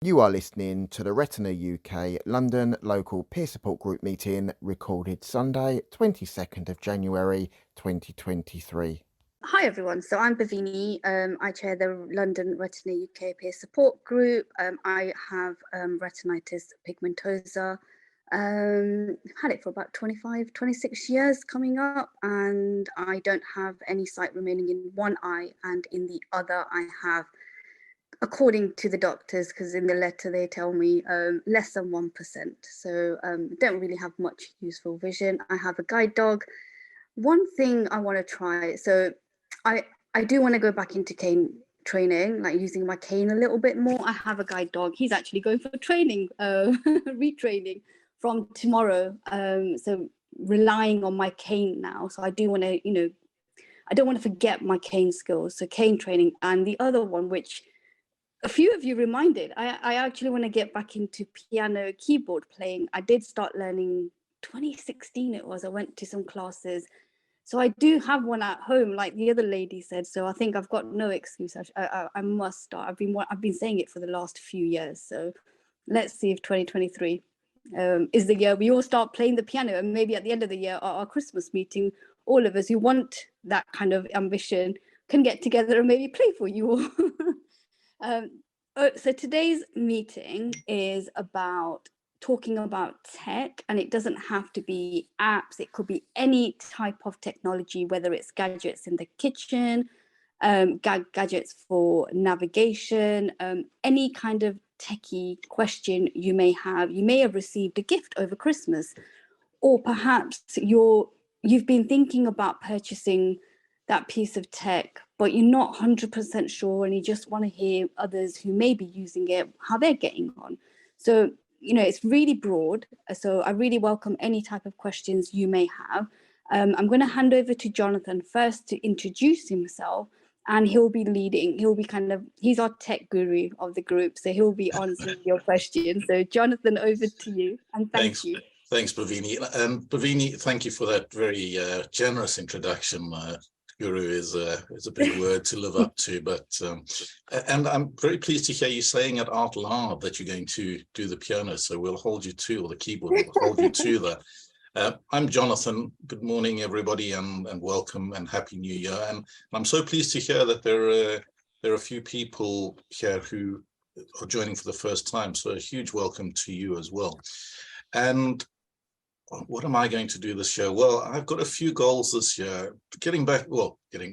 You are listening to the Retina UK London Local Peer Support Group meeting recorded Sunday, 22nd of January 2023. Hi everyone, so I'm Bhavini. I chair the London Retina UK Peer Support Group. I have retinitis pigmentosa. I've had it for about 25, 26 years coming up, and I don't have any sight remaining in one eye, and in the other I have, according to the doctors, because in the letter they tell me less than 1%. So don't really have much useful vision. I have a guide dog. One thing I want to try, so I do want to go back into cane training, like using my cane a little bit more. I have a guide dog. He's actually going for training, retraining from tomorrow. So relying on my cane now. So I do want to, I don't want to forget my cane skills. So cane training. And the other one, which a few of you reminded, I actually want to get back into piano keyboard playing. I did start learning 2016 it was. I went to some classes. So I do have one at home, like the other lady said. So I think I've got no excuse. I must start. I've been saying it for the last few years. So let's see if 2023 is the year we all start playing the piano, and maybe at the end of the year, our Christmas meeting, all of us who want that kind of ambition can get together and maybe play for you all. So today's meeting is about talking about tech, and it doesn't have to be apps. It could be any type of technology, whether it's gadgets in the kitchen, gadgets for navigation, any kind of techie question you may have. You may have received a gift over Christmas, or perhaps you've been thinking about purchasing that piece of tech, but you're not 100% sure, and you just want to hear others who may be using it, how they're getting on. So, it's really broad. So I really welcome any type of questions you may have. I'm going to hand over to Jonathan first to introduce himself, and he'll be leading. He's our tech guru of the group, so he'll be answering your questions. So Jonathan, over to you, and thank you. Thanks, Bhavini. Bhavini, thank you for that very generous introduction. Guru is a big word to live up to, but and I'm very pleased to hear you saying it out loud that you're going to do the piano. So we'll hold you to, or the keyboard will hold you to that. I'm Jonathan. Good morning, everybody, and welcome and Happy New Year. And I'm so pleased to hear that there are a few people here who are joining for the first time. So a huge welcome to you as well. And what am I going to do this year? Well, I've got a few goals this year.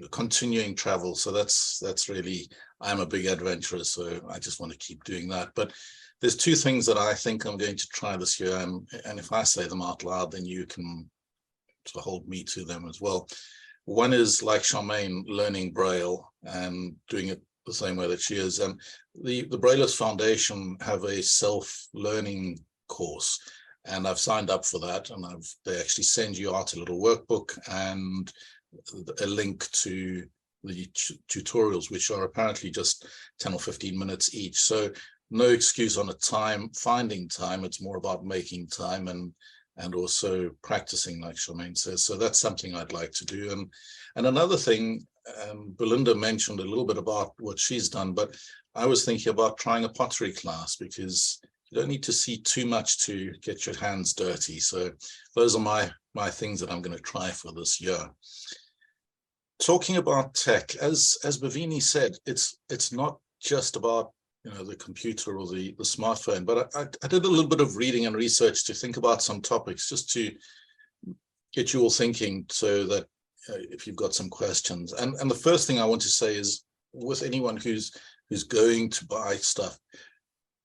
Continuing travel. So that's really, I'm a big adventurer, so I just want to keep doing that. But there's two things that I think I'm going to try this year. And if I say them out loud, then you can sort of hold me to them as well. One is, like Charmaine, learning Braille and doing it the same way that she is. And the Brailleist Foundation have a self-learning course, and I've signed up for that, and they actually send you out a little workbook and a link to the tutorials, which are apparently just 10 or 15 minutes each. So no excuse on finding time. It's more about making time and also practicing, like Charmaine says. So that's something I'd like to do. And another thing, Belinda mentioned a little bit about what she's done, but I was thinking about trying a pottery class, because you don't need to see too much to get your hands dirty. So those are my things that I'm going to try for this year. Talking about tech, as Bhavini said, it's not just about the computer or the smartphone, but I did a little bit of reading and research to think about some topics, just to get you all thinking, so that if you've got some questions. And the first thing I want to say is, with anyone who's going to buy stuff,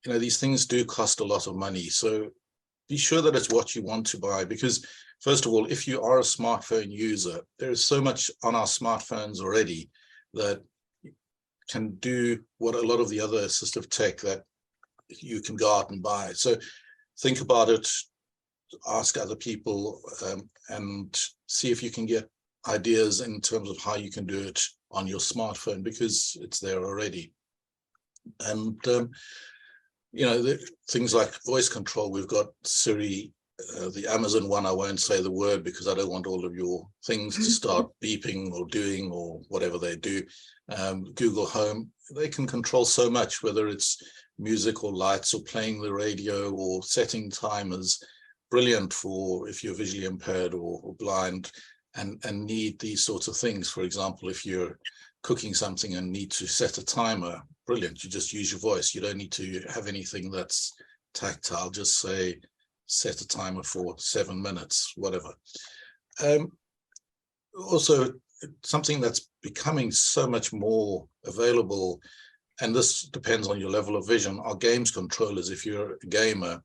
these things do cost a lot of money. So be sure that it's what you want to buy, because first of all, if you are a smartphone user, there is so much on our smartphones already that can do what a lot of the other assistive tech that you can go out and buy. So think about it, ask other people, and see if you can get ideas in terms of how you can do it on your smartphone, because it's there already. And things like voice control. We've got Siri, the Amazon one. I won't say the word because I don't want all of your things to start beeping or doing or whatever they do. Google Home, they can control so much, whether it's music or lights or playing the radio or setting timers. Brilliant for if you're visually impaired or blind and need these sorts of things. For example, if you're cooking something and need to set a timer, brilliant. You just use your voice. You don't need to have anything that's tactile. Just say, set a timer for 7 minutes, whatever. Also, something that's becoming so much more available, and this depends on your level of vision, are games controllers. If you're a gamer,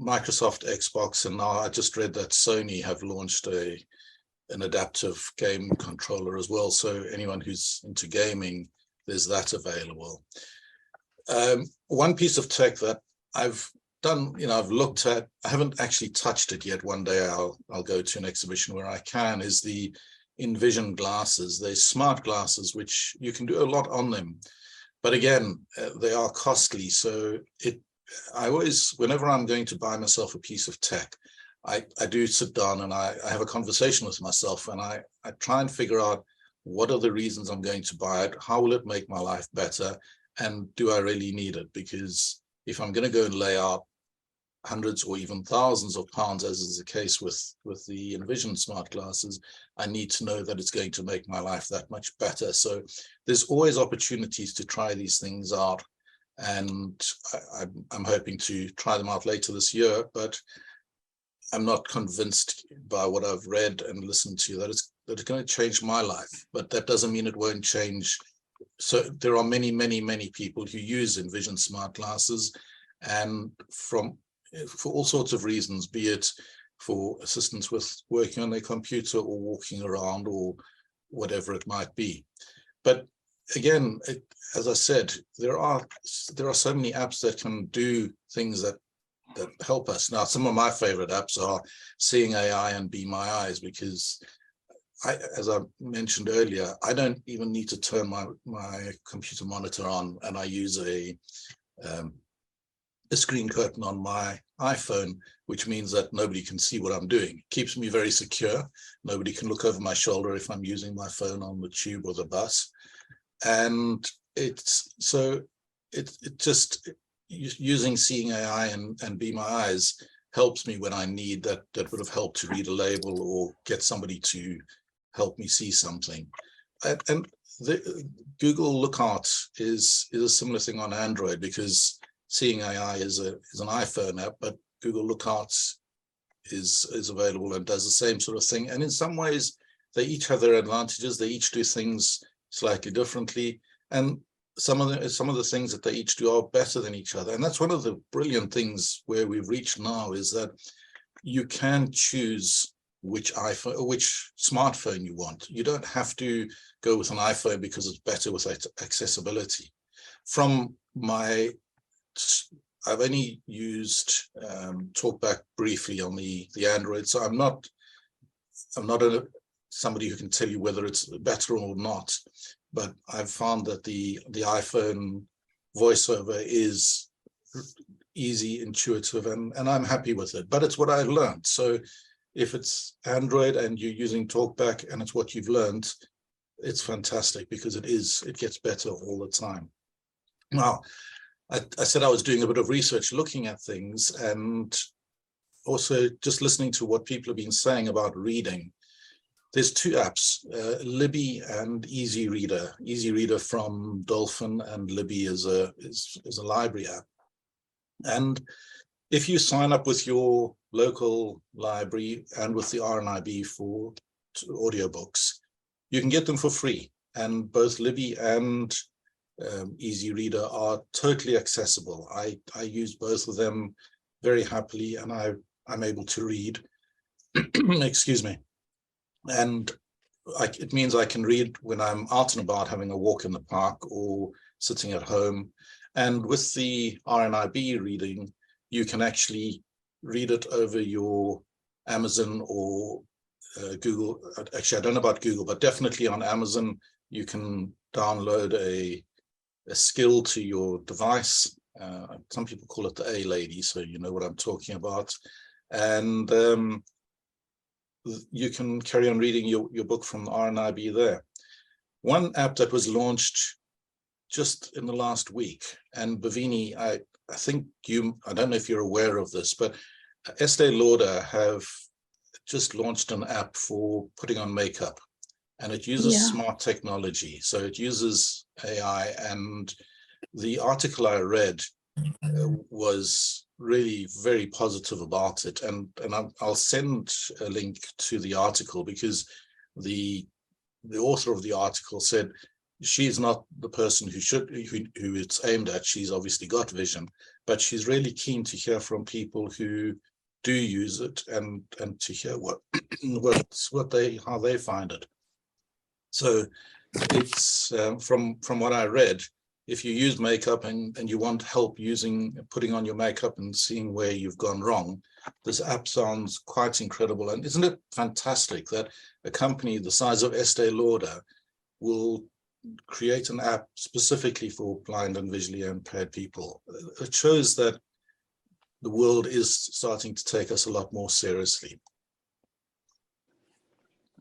Microsoft, Xbox, and now I just read that Sony have launched an adaptive game controller as well. So anyone who's into gaming, there's that available. One piece of tech that I've done, I've looked at, I haven't actually touched it yet. One day I'll go to an exhibition where I can, is the Envision glasses. They're smart glasses, which you can do a lot on them. But again, they are costly. So I always, whenever I'm going to buy myself a piece of tech, I do sit down and I have a conversation with myself, and I try and figure out what are the reasons I'm going to buy it, how will it make my life better, and do I really need it? Because if I'm going to go and lay out hundreds or even thousands of pounds, as is the case with the Envision smart glasses, I need to know that it's going to make my life that much better. So there's always opportunities to try these things out, and I'm hoping to try them out later this year, but I'm not convinced by what I've read and listened to that it's going to change my life. But that doesn't mean it won't change. So there are many, many, many people who use Envision smart glasses, and for all sorts of reasons, be it for assistance with working on their computer or walking around or whatever it might be. But again, as I said, there are so many apps that can do things that help us. Now, some of my favorite apps are Seeing AI and Be My Eyes, because as I mentioned earlier, I don't even need to turn my computer monitor on, and I use a screen curtain on my iPhone, which means that nobody can see what I'm doing. It keeps me very secure. Nobody can look over my shoulder if I'm using my phone on the tube or the bus. And it's just using Seeing AI and Be My Eyes helps me when I need that would have helped to read a label or get somebody to help me see something. And the Google Lookout is a similar thing on Android, because Seeing AI is an iPhone app, but Google Lookouts is available and does the same sort of thing. And in some ways, they each have their advantages. They each do things slightly differently, and some of the things that they each do are better than each other. And that's one of the brilliant things where we've reached now, is that you can choose which iPhone or which smartphone you want. You don't have to go with an iPhone because it's better with accessibility. I've only used TalkBack briefly on the Android, so I'm not somebody who can tell you whether it's better or not. But I've found that the iPhone voiceover is easy, intuitive, and I'm happy with it. But it's what I've learned. So if it's Android and you're using TalkBack and it's what you've learned, it's fantastic, because it gets better all the time. Now, I said I was doing a bit of research looking at things, and also just listening to what people have been saying about reading. There's two apps, Libby and Easy Reader. Easy Reader from Dolphin, and Libby is a library app. And if you sign up with your local library and with the RNIB for audiobooks, you can get them for free. And both Libby and Easy Reader are totally accessible. I use both of them very happily, and I'm able to read. Excuse me. And it means I can read when I'm out and about, having a walk in the park or sitting at home. And with the RNIB reading, you can actually read it over your Amazon or Google. Actually, I don't know about Google, but definitely on Amazon, you can download a skill to your device. Some people call it the A-Lady, so you know what I'm talking about. And you can carry on reading your book from the RNIB there. One app that was launched just in the last week. And Bhavini, I think I don't know if you're aware of this, but Estee Lauder have just launched an app for putting on makeup, and it uses smart technology. So it uses AI, and the article I read was really very positive about it. And I'll send a link to the article, because the author of the article said she's not the person who it's aimed at. She's obviously got vision, but she's really keen to hear from people who do use it, and to hear how they find it. So it's from what I read, if you use makeup and you want help putting on your makeup and seeing where you've gone wrong, this app sounds quite incredible. And isn't it fantastic that a company the size of Estee Lauder will create an app specifically for blind and visually impaired people? It shows that the world is starting to take us a lot more seriously.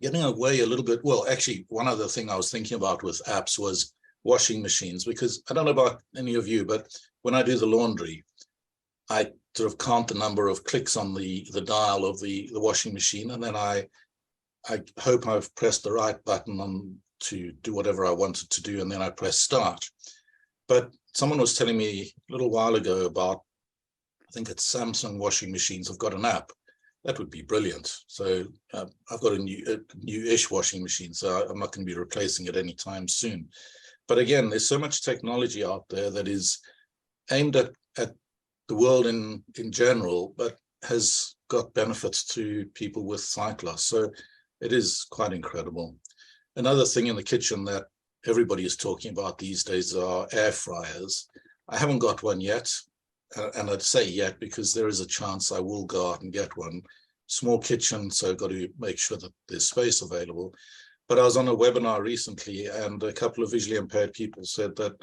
Getting away a little bit, well, actually, one other thing I was thinking about with apps was washing machines, because I don't know about any of you, but when I do the laundry, I sort of count the number of clicks on the dial of the washing machine, and then I hope I've pressed the right button on to do whatever I wanted to do, and then I press start. But someone was telling me a little while ago about, I think it's Samsung washing machines have got an app. That would be brilliant. So I've got a new-ish washing machine, so I'm not going to be replacing it anytime soon. But again, there's so much technology out there that is aimed at the world in general, but has got benefits to people with sight loss. So it is quite incredible. Another thing in the kitchen that everybody is talking about these days are air fryers. I haven't got one yet, and I'd say yet because there is a chance I will go out and get one. Small kitchen, so I've got to make sure that there's space available. But I was on a webinar recently, and a couple of visually impaired people said that,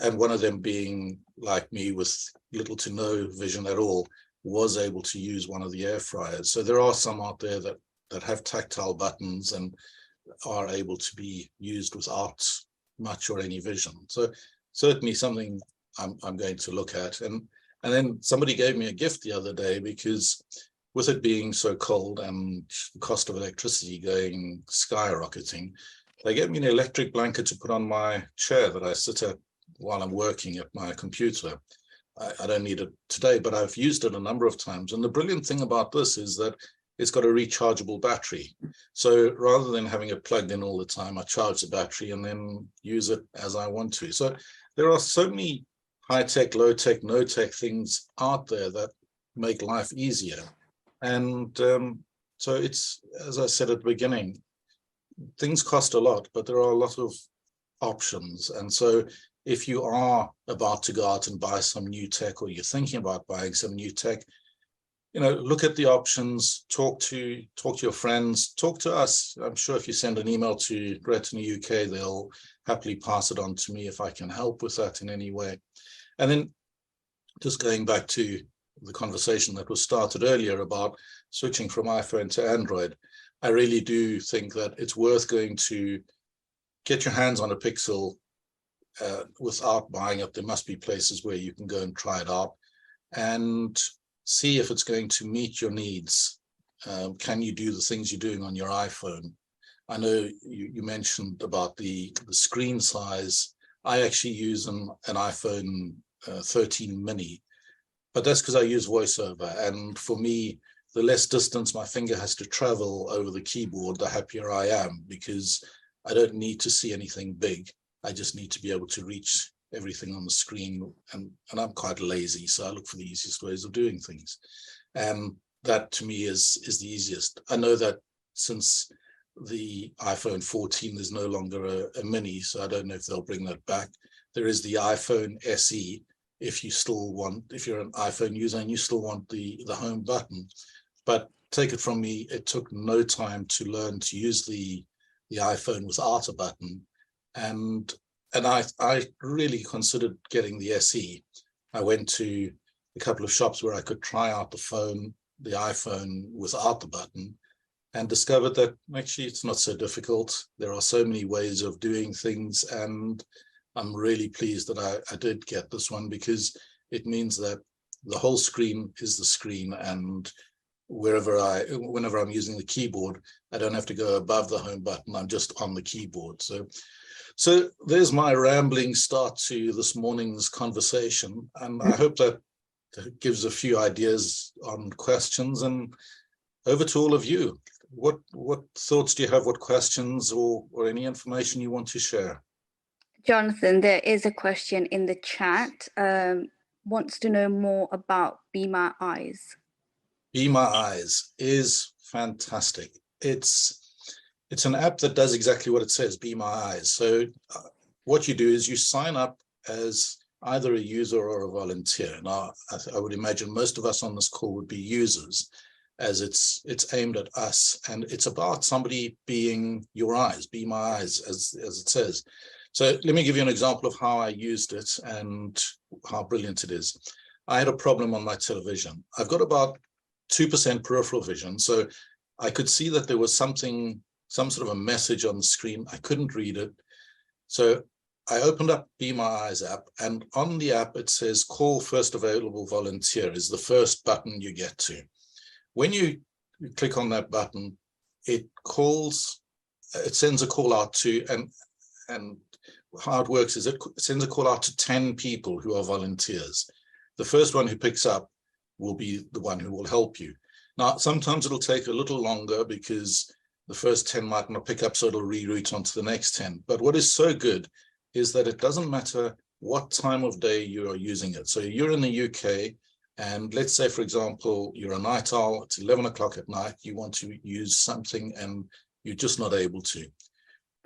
and one of them being like me with little to no vision at all, was able to use one of the air fryers. So there are some out there that have tactile buttons and are able to be used without much or any vision. So certainly something I'm going to look at. And then somebody gave me a gift the other day, because with it being so cold and the cost of electricity going skyrocketing, they gave me an electric blanket to put on my chair that I sit at while I'm working at my computer. I don't need it today, but I've used it a number of times. And the brilliant thing about this is that it's got a rechargeable battery. So rather than having it plugged in all the time, I charge the battery and then use it as I want to. So there are so many high-tech, low-tech, no-tech things out there that make life easier. And so it's, as I said at the beginning, things cost a lot, but there are a lot of options. And so if you are about to go out and buy some new tech, or you're thinking about buying some new tech, look at the options, talk to your friends, talk to us. I'm sure if you send an email to Retina UK, they'll happily pass it on to me if I can help with that in any way. And then just going back to the conversation that was started earlier about switching from iPhone to Android, I really do think that it's worth going to get your hands on a Pixel without buying it. There must be places where you can go and try it out and see if it's going to meet your needs. Can you do the things you're doing on your iPhone? I know you mentioned about the screen size. I actually use an iPhone 13 mini, but that's because I use VoiceOver. And for me, the less distance my finger has to travel over the keyboard, the happier I am, because I don't need to see anything big. I just need to be able to reach everything on the screen. And I'm quite lazy, so I look for the easiest ways of doing things. And that to me is the easiest. I know that since the iPhone 14, there's no longer a mini, so I don't know if they'll bring that back. There is the iPhone SE, if you're an iPhone user and you still want the home button. But take it from me, it took no time to learn to use the iPhone without a button. And I really considered getting the SE. I went to a couple of shops where I could try out the iPhone without the button, and discovered that actually it's not so difficult. There are so many ways of doing things, and I'm really pleased that I did get this one, because it means that the whole screen is the screen, and whenever I'm using the keyboard, I don't have to go above the home button. I'm just on the keyboard. So there's my rambling start to this morning's conversation, and I hope that gives a few ideas on questions. And over to all of you. What thoughts do you have? What questions or any information you want to share? Jonathan, there is a question in the chat. Wants to know more about Be My Eyes. Be My Eyes is fantastic. It's an app that does exactly what it says, Be My Eyes. So what you do is you sign up as either a user or a volunteer. Now, I would imagine most of us on this call would be users, as it's aimed at us, and it's about somebody being your eyes, Be My Eyes, as it says. So let me give you an example of how I used it and how brilliant it is. I had a problem on my television. I've got about 2% peripheral vision, so I could see that there was some sort of a message on the screen. I couldn't read it. So I opened up Be My Eyes app, and on the app it says call first available volunteer is the first button you get to. When you click on that button, it sends a call out to, and how it works is it sends a call out to 10 people who are volunteers. The first one who picks up will be the one who will help you. Now, sometimes it'll take a little longer because the first 10 might not pick up, so it'll reroute onto the next 10. But what is so good is that it doesn't matter what time of day you are using it. So you're in the UK, and let's say, for example, you're a night owl, it's 11 o'clock at night, you want to use something and you're just not able to.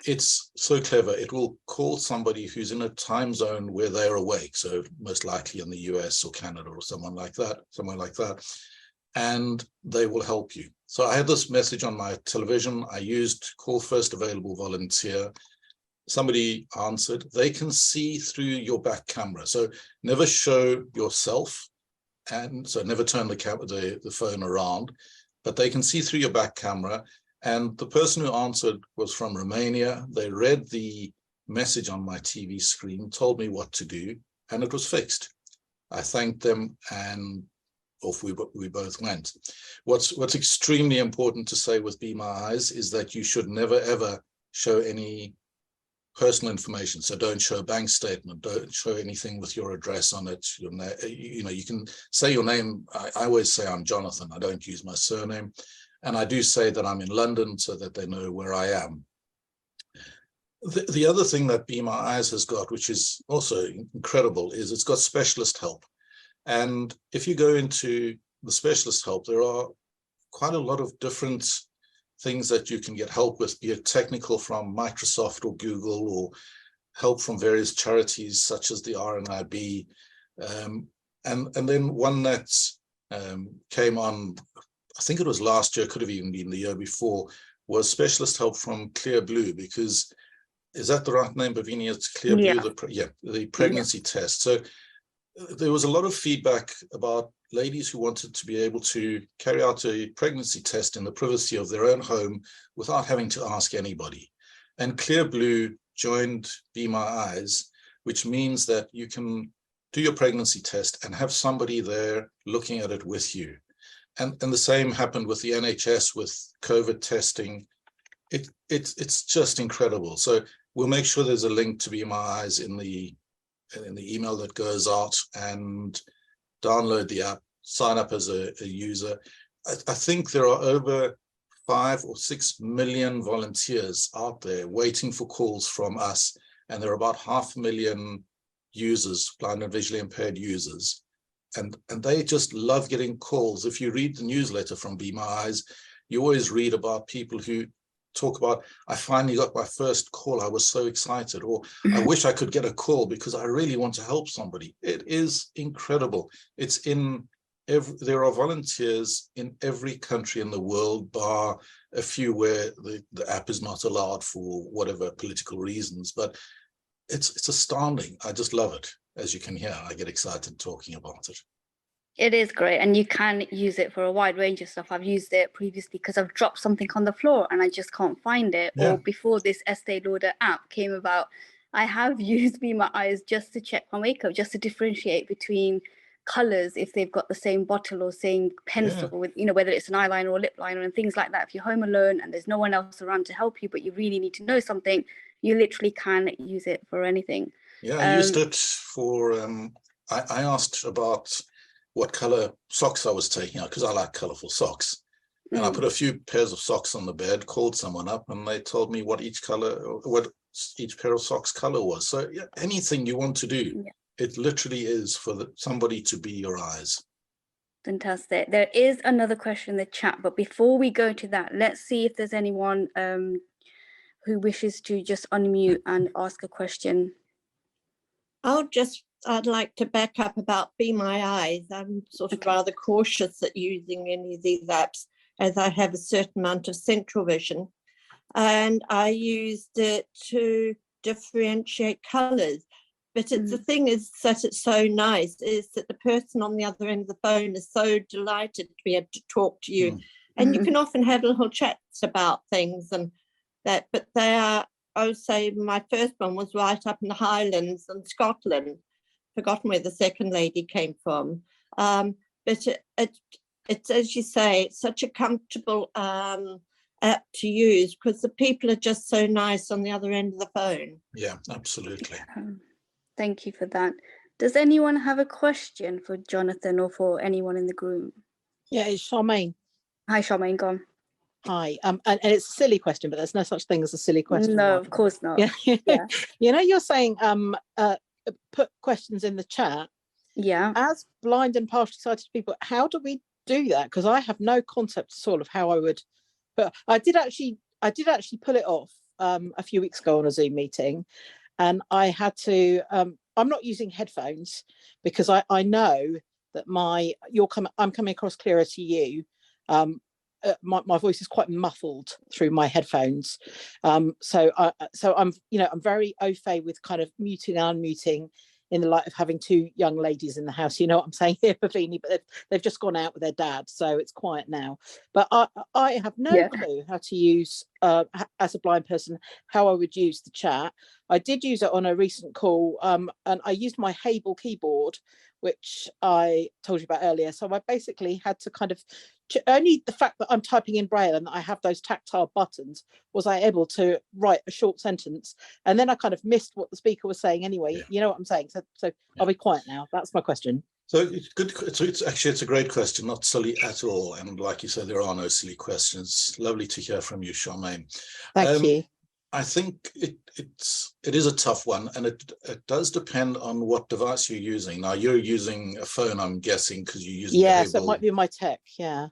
It's so clever. It will call somebody who's in a time zone where they're awake, so most likely in the US or Canada or somewhere like that, and they will help you. So I had this message on my television. I used call first available volunteer. Somebody answered. They can see through your back camera, so never show yourself, and so never turn the phone around, but they can see through your back camera. And the person who answered was from Romania. They read the message on my TV screen, told me what to do, and it was fixed. I thanked them, and off we both went. What's extremely important to say with Be My Eyes is that you should never, ever show any personal information. So don't show a bank statement, don't show anything with your address on it. You can say your name. I always say I'm Jonathan. I don't use my surname. And I do say that I'm in London so that they know where I am. The other thing that Be My Eyes has got, which is also incredible, is it's got specialist help. And if you go into the specialist help, there are quite a lot of different things that you can get help with, be it technical from Microsoft or Google, or help from various charities such as the RNIB. And then one that came on, I think it was last year, could have even been the year before, was specialist help from Clear Blue, because, is that the right name, Bhavini? It's Clear Blue, Yeah. the pregnancy test. So there was a lot of feedback about ladies who wanted to be able to carry out a pregnancy test in the privacy of their own home without having to ask anybody. And Clear Blue joined Be My Eyes, which means that you can do your pregnancy test and have somebody there looking at it with you. And the same happened with the NHS with COVID testing. It's just incredible. So we'll make sure there's a link to Be My Eyes in the email that goes out, and download the app, sign up as a user. I think there are over 5 or 6 million volunteers out there waiting for calls from us, and there are about 500,000 users, blind and visually impaired users. And they just love getting calls. If you read the newsletter from Be My Eyes, you always read about people who talk about, I finally got my first call, I was so excited, or I wish I could get a call because I really want to help somebody. It is incredible. There are volunteers in every country in the world, bar a few where the app is not allowed for whatever political reasons, but it's astounding. I just love it. As you can hear, I get excited talking about it. It is great, and you can use it for a wide range of stuff. I've used it previously because I've dropped something on the floor and I just can't find it. Yeah. Or before this Estee Lauder app came about, I have used Be My Eyes just to check my makeup, just to differentiate between colors if they've got the same bottle or same pencil Yeah. with, whether it's an eyeliner or lip liner and things like that. If you're home alone and there's no one else around to help you, but you really need to know something, you literally can use it for anything. Yeah, I used it for, I asked about what color socks I was taking out because I like colorful socks. And I put a few pairs of socks on the bed, called someone up, and they told me what each pair of socks color was. So yeah, anything you want to do, it literally is for somebody to be your eyes. Fantastic. There is another question in the chat, but before we go to that, let's see if there's anyone who wishes to just unmute and ask a question. I'd like to back up about Be My Eyes. I'm sort of rather cautious at using any of these apps as I have a certain amount of central vision. And I used it to differentiate colours. But the thing is that it's so nice is that the person on the other end of the phone is so delighted to be able to talk to you. And you can often have little chats about things and that, but they are, I would say my first one was right up in the Highlands in Scotland. Forgotten where the second lady came from. But it's, as you say, it's such a comfortable app to use because the people are just so nice on the other end of the phone. Yeah, absolutely. Thank you for that. Does anyone have a question for Jonathan or for anyone in the group? Yeah, it's Charmaine. Hi, Charmaine, go on. Hi. And it's a silly question, but there's no such thing as a silly question. No, right? of course not. Yeah. You're saying put questions in the chat. Yeah. As blind and partially sighted people, how do we do that? Because I have no concept at all of how I would. But I did actually pull it off a few weeks ago on a Zoom meeting, and I had to. I'm not using headphones because I know that I'm coming across clearer to you. My voice is quite muffled through my headphones, so I'm very au fait with kind of muting and unmuting in the light of having two young ladies in the house. You know what I'm saying here, Pavini, but they've just gone out with their dad, so it's quiet now. But I have no clue how to use, as a blind person, how I would use the chat. I did use it on a recent call, and I used my Hable keyboard, which I told you about earlier. So I basically had to kind of, only the fact that I'm typing in Braille and that I have those tactile buttons, was I able to write a short sentence. And then I kind of missed what the speaker was saying anyway. Yeah. You know what I'm saying? So I'll be quiet now. That's my question. So it's good. It's a great question, not silly at all. And like you said, there are no silly questions. Lovely to hear from you, Charmaine. Thank you. I think it is a tough one, and it does depend on what device you're using. Now, you're using a phone, I'm guessing, because you're using so it might be my tech. Yeah.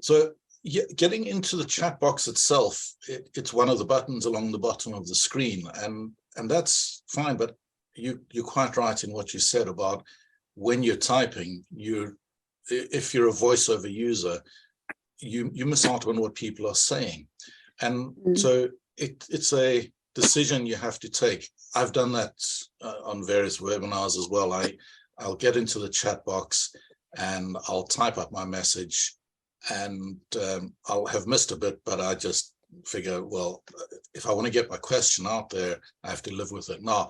So getting into the chat box itself, it's one of the buttons along the bottom of the screen, and that's fine. But you're quite right in what you said about when you're typing. If you're a voiceover user, you miss out on what people are saying, and so it's a decision you have to take. I've done that on various webinars as well. I'll get into the chat box and I'll type up my message, and I'll have missed a bit, but I just figure, well, if I want to get my question out there, I have to live with it. Now,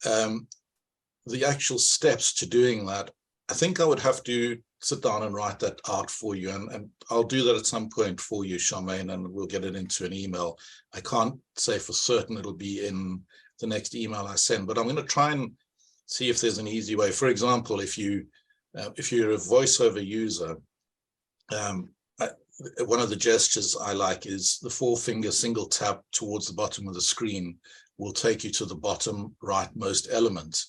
the actual steps to doing that, I think I would have to sit down and write that out for you, and I'll do that at some point for you, Charmaine, and we'll get it into an email. I can't say for certain it'll be in the next email I send, but I'm going to try and see if there's an easy way. For example, if you're a voiceover user, one of the gestures I like is the 4-finger single tap towards the bottom of the screen will take you to the bottom rightmost element,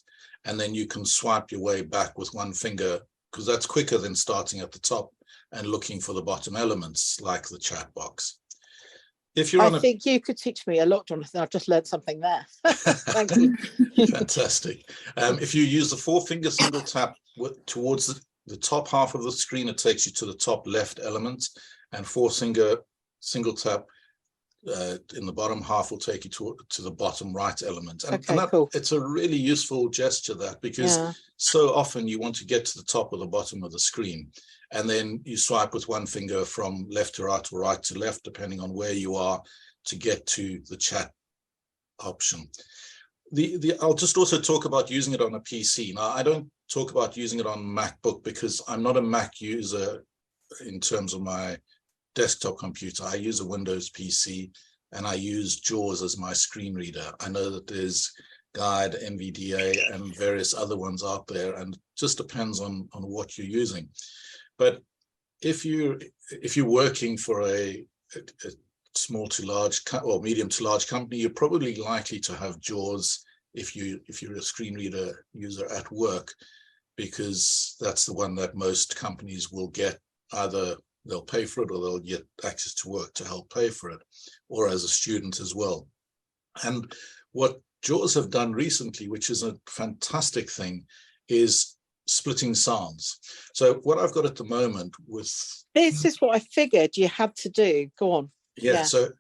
and then you can swipe your way back with one finger, because that's quicker than starting at the top and looking for the bottom elements like the chat box. If you're I think you could teach me a lot, Jonathan. I've just learned something there. Thank you. Fantastic. If you use the 4-finger single tap towards the top half of the screen, it takes you to the top left element, and 4-finger single tap in the bottom half will take you to the bottom right element. And cool. It's a really useful gesture, because so often you want to get to the top or the bottom of the screen, and then you swipe with one finger from left to right or right to left, depending on where you are, to get to the chat option. I'll just also talk about using it on a PC. Now, I don't talk about using it on MacBook because I'm not a Mac user in terms of my desktop computer. I use a Windows PC and I use JAWS as my screen reader. I know that there's Guide, NVDA, and various other ones out there, and it just depends on what you're using. But if you're working for a small to large or medium to large company, you're probably likely to have JAWS if you're a screen reader user at work, because that's the one that most companies will get. Either they'll pay for it or they'll get access to work to help pay for it, or as a student as well. And what JAWS have done recently, which is a fantastic thing, is splitting sounds. So what I've got at the moment with this is what I figured you had to do. Go on. Yeah. So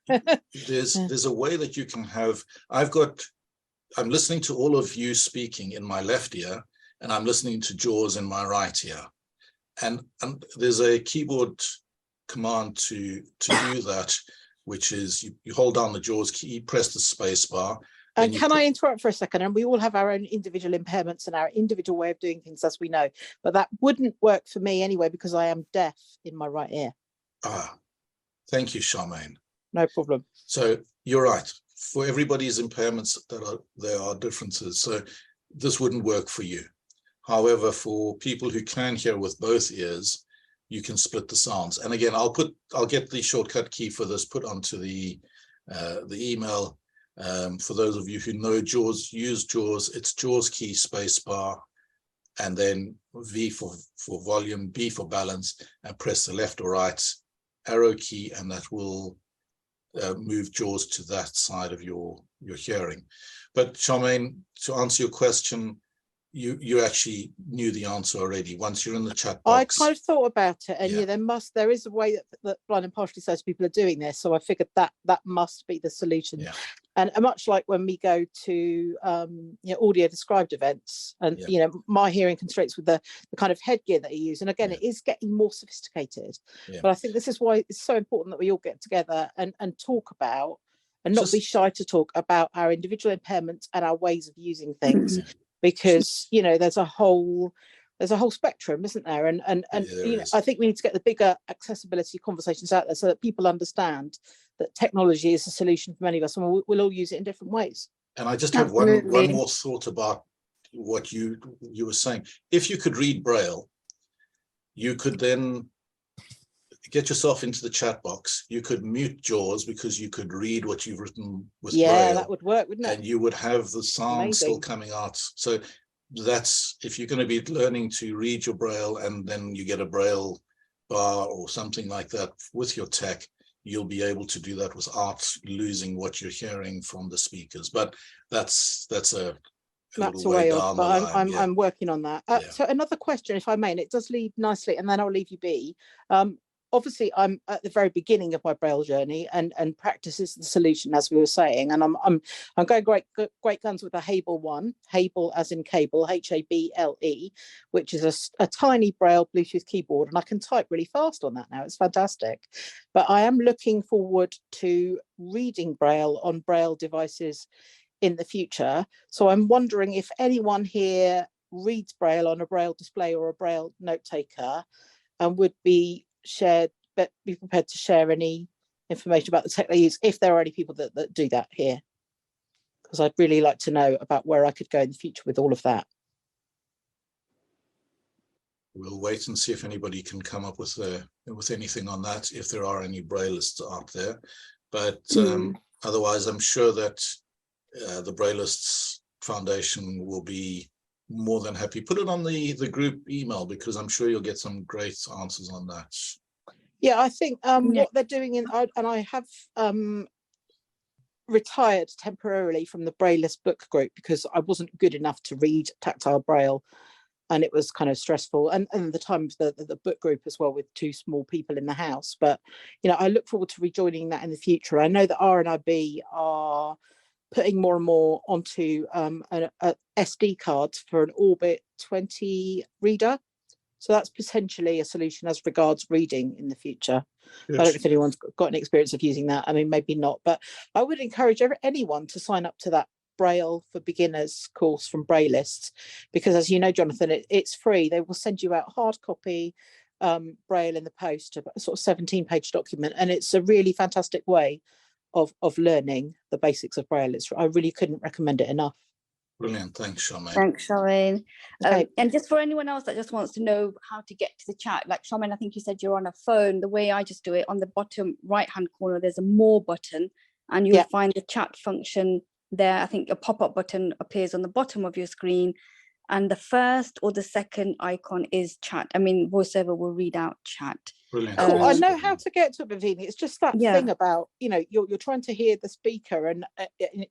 there's a way that you can have, I'm listening to all of you speaking in my left ear, and I'm listening to JAWS in my right ear. And there's a keyboard command to do that, which is you hold down the JAWS key, press the space bar. And can I interrupt for a second? And we all have our own individual impairments and our individual way of doing things, as we know. But that wouldn't work for me anyway, because I am deaf in my right ear. Thank you, Charmaine. No problem. So you're right. For everybody's impairments, there are differences. So this wouldn't work for you. However, for people who can hear with both ears, you can split the sounds. And again, I'll get the shortcut key for this put onto the email. For those of you who know JAWS, use JAWS. It's JAWS key space bar, and then V for volume, B for balance, and press the left or right arrow key, and that will move JAWS to that side of your hearing. But Charmaine, to answer your question, you actually knew the answer already. Once you're in the chat box, I kind of thought about it, and there is a way that blind and partially sighted people are doing this. So I figured that must be the solution. Yeah. And much like when we go to audio described events, and my hearing constraints with the kind of headgear that you use, and again, it is getting more sophisticated. Yeah. But I think this is why it's so important that we all get together and talk about, and not be shy to talk about our individual impairments and our ways of using things. Because there's a whole spectrum, isn't there? And I think we need to get the bigger accessibility conversations out there so that people understand that technology is a solution for many of us, and we'll all use it in different ways. And I just have one more thought about what you were saying. If you could read Braille, you could then get yourself into the chat box. You could mute JAWS because you could read what you've written with Braille. Yeah, that would work, wouldn't it? And you would have the sound still coming out. So that's, if you're going to be learning to read your Braille and then you get a Braille bar or something like that with your tech, you'll be able to do that without losing what you're hearing from the speakers. But that's a way off, but I'm working on that. So another question, if I may, and it does lead nicely, and then I'll leave you be. Obviously, I'm at the very beginning of my Braille journey, and practice is the solution, as we were saying. And I'm going great guns with a Hable one, Hable as in cable, Hable, which is a tiny Braille Bluetooth keyboard, and I can type really fast on that now. It's fantastic. But I am looking forward to reading Braille on Braille devices in the future. So I'm wondering if anyone here reads Braille on a Braille display or a Braille note taker, and would be prepared to share any information about the tech they use, if there are any people that do that here, because I'd really like to know about where I could go in the future with all of that. We'll wait and see if anybody can come up with anything on that, if there are any Braillists out there. But otherwise, I'm sure that the Braillists Foundation will be more than happy. Put it on the group email, because I'm sure you'll get some great answers on that. Yeah, I think what they're doing and I have retired temporarily from the Braillist book group because I wasn't good enough to read tactile Braille, and it was kind of stressful, and the time of the book group as well, with 2 small people in the house. But I look forward to rejoining that in the future. I know that RNIB are putting more and more onto SD cards for an Orbit 20 reader, So that's potentially a solution as regards reading in the future. Good. I don't know if anyone's got any experience of using that. I mean, maybe not, but I would encourage anyone to sign up to that Braille for Beginners course from Braillists, because as you know, Jonathan, it's free. They will send you out hard copy Braille in the post, a sort of 17-page document, and it's a really fantastic way of learning the basics of Braille. I really couldn't recommend it enough. Brilliant. Thanks, Charmaine. Thanks, Charmaine. Okay. And just for anyone else that just wants to know how to get to the chat, like Charmaine, I think you said you're on a phone. The way I just do it, on the bottom right-hand corner, there's a more button, and you'll find the chat function there. I think a pop-up button appears on the bottom of your screen, and the first or the second icon is chat. I mean, VoiceOver will read out chat. Brilliant. Cool. I know how to get to it, Bhavini. It's just that thing about, you know, you're trying to hear the speaker, and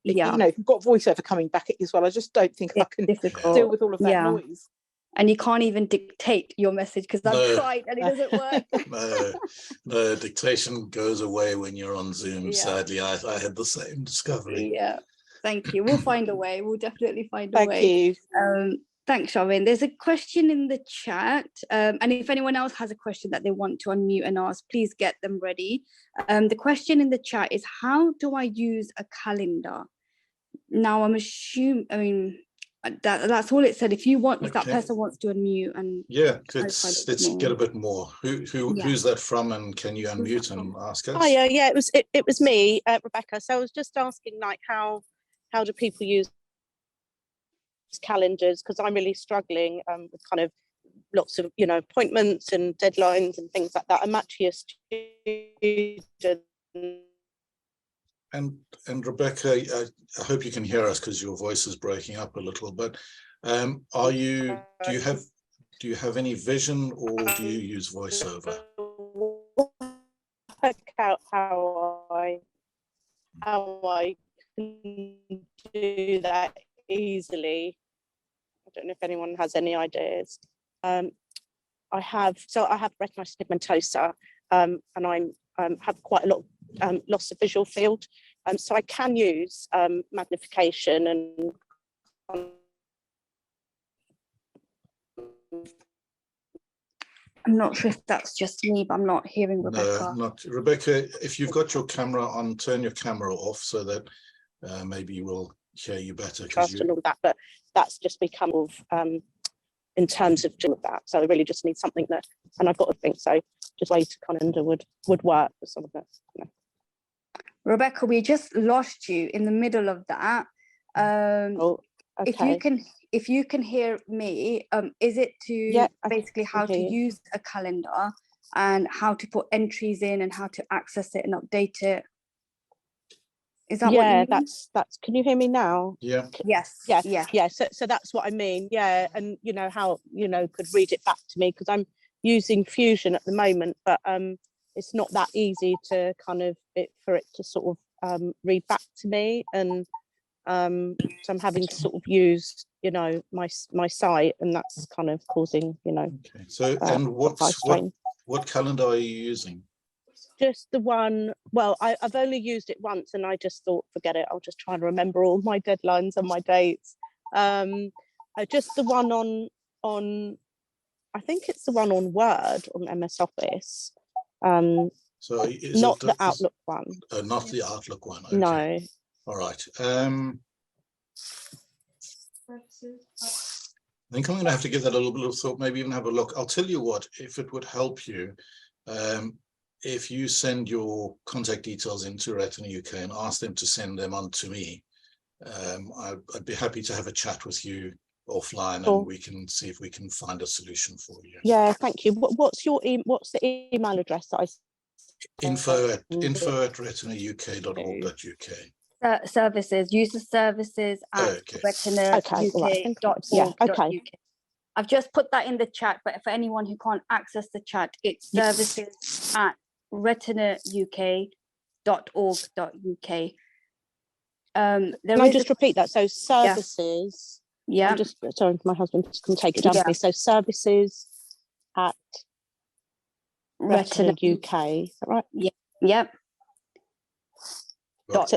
you know, if you've got VoiceOver coming back at you as well, I just don't think I can deal with all of that noise. And you can't even dictate your message, because I've tried and it doesn't work. No, dictation goes away when you're on Zoom. Sadly, I had the same discovery. Yeah. Thank you. We'll find a way. We'll definitely find a way. Thank you. Thanks, Charmaine. There's a question in the chat. And if anyone else has a question that they want to unmute and ask, please get them ready. The question in the chat is, how do I use a calendar? Now, I'm assuming, I mean, that's all it said. If you want, if that person wants to unmute and let's get a bit more. Who's that from, and can you unmute and ask us? Oh yeah, it was me, Rebecca. So I was just asking, like, how do people use calendars, because I'm really struggling with kind of lots of, you know, appointments and deadlines and things like that. I'm actually a student. And Rebecca, I hope you can hear us, because your voice is breaking up a little. But do you have any vision, or do you use VoiceOver? Work out how I can do that easily. I don't know if anyone has any ideas. I have retinitis pigmentosa, and I have quite a lot of loss of visual field, so I can use magnification and I'm not sure if that's just me, but I'm not hearing Rebecca. No, not Rebecca. If you've got your camera on, turn your camera off so that maybe we'll hear you better. And all that, but that's just become in terms of doing that. So I really just need something that, and I've got to think, so just way to calendar would work for some of it. You know. Rebecca, we just lost you in the middle of that. Okay. If you can hear me, is it to basically how to use a calendar and how to put entries in and how to access it and update it? Is that what you mean? that's can you hear me now? Yeah. Yes. So that's what I mean. Yeah, and you know how, you know, could read it back to me, because I'm using Fusion at the moment, but it's not that easy to kind of for it to sort of read back to me, and so I'm having to sort of use, you know, my site, and that's kind of causing, you know. Okay. So and what calendar are you using? Just the one. Well, I've only used it once, and I just thought, forget it, I'll just try and remember all my deadlines and my dates. Just the one on I think it's the one on Word, on MS Office. So is not the Outlook one. Not the Outlook one. Okay. No. All right. I think I'm going to have to give that a little bit of thought, maybe even have a look. I'll tell you what, if it would help you, if you send your contact details into Retina UK and ask them to send them on to me, I'd be happy to have a chat with you offline, and we can see if we can find a solution for you. Yeah, thank you. What's the email address that I info@retinauk.org.uk. Services, user services at retinauk.org.uk. I've just put that in the chat, but for anyone who can't access the chat, it's services at retinauk.org.uk. Can I just repeat that? So services. Yeah. I'm just sorry, my husband can take it down for me. So services at Retina UK. Is that right? Yeah. Yep. .org.uk.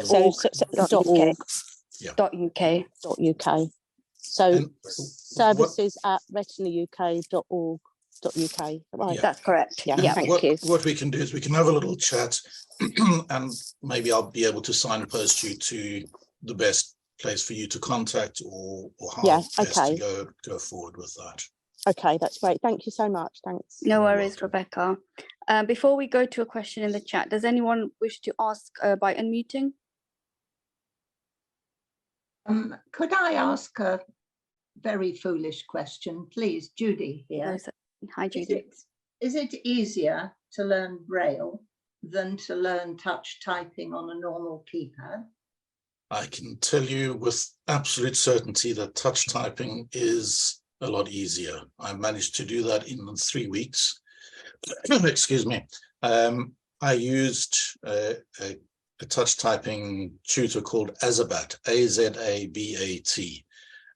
So services at retinauk.org. Right, Yeah. that's correct. Yeah, Yeah. thank you. What we can do is we can have a little chat and maybe I'll be able to signpost you to the best place for you to contact or how Yeah, best to okay. go forward with that. Okay, that's great. Thank you so much. Thanks. No You're worries, welcome. Rebecca. Before we go to a question in the chat, does anyone wish to ask by unmuting? Could I ask a very foolish question, please? Judy No, here. sir. Hi, Judy. Is it easier to learn Braille than to learn touch typing on a normal keypad? I can tell you with absolute certainty that touch typing is a lot easier. I managed to do that in 3 weeks. Excuse me. I used a touch typing tutor called Azabat, A-Z-A-B-A-T.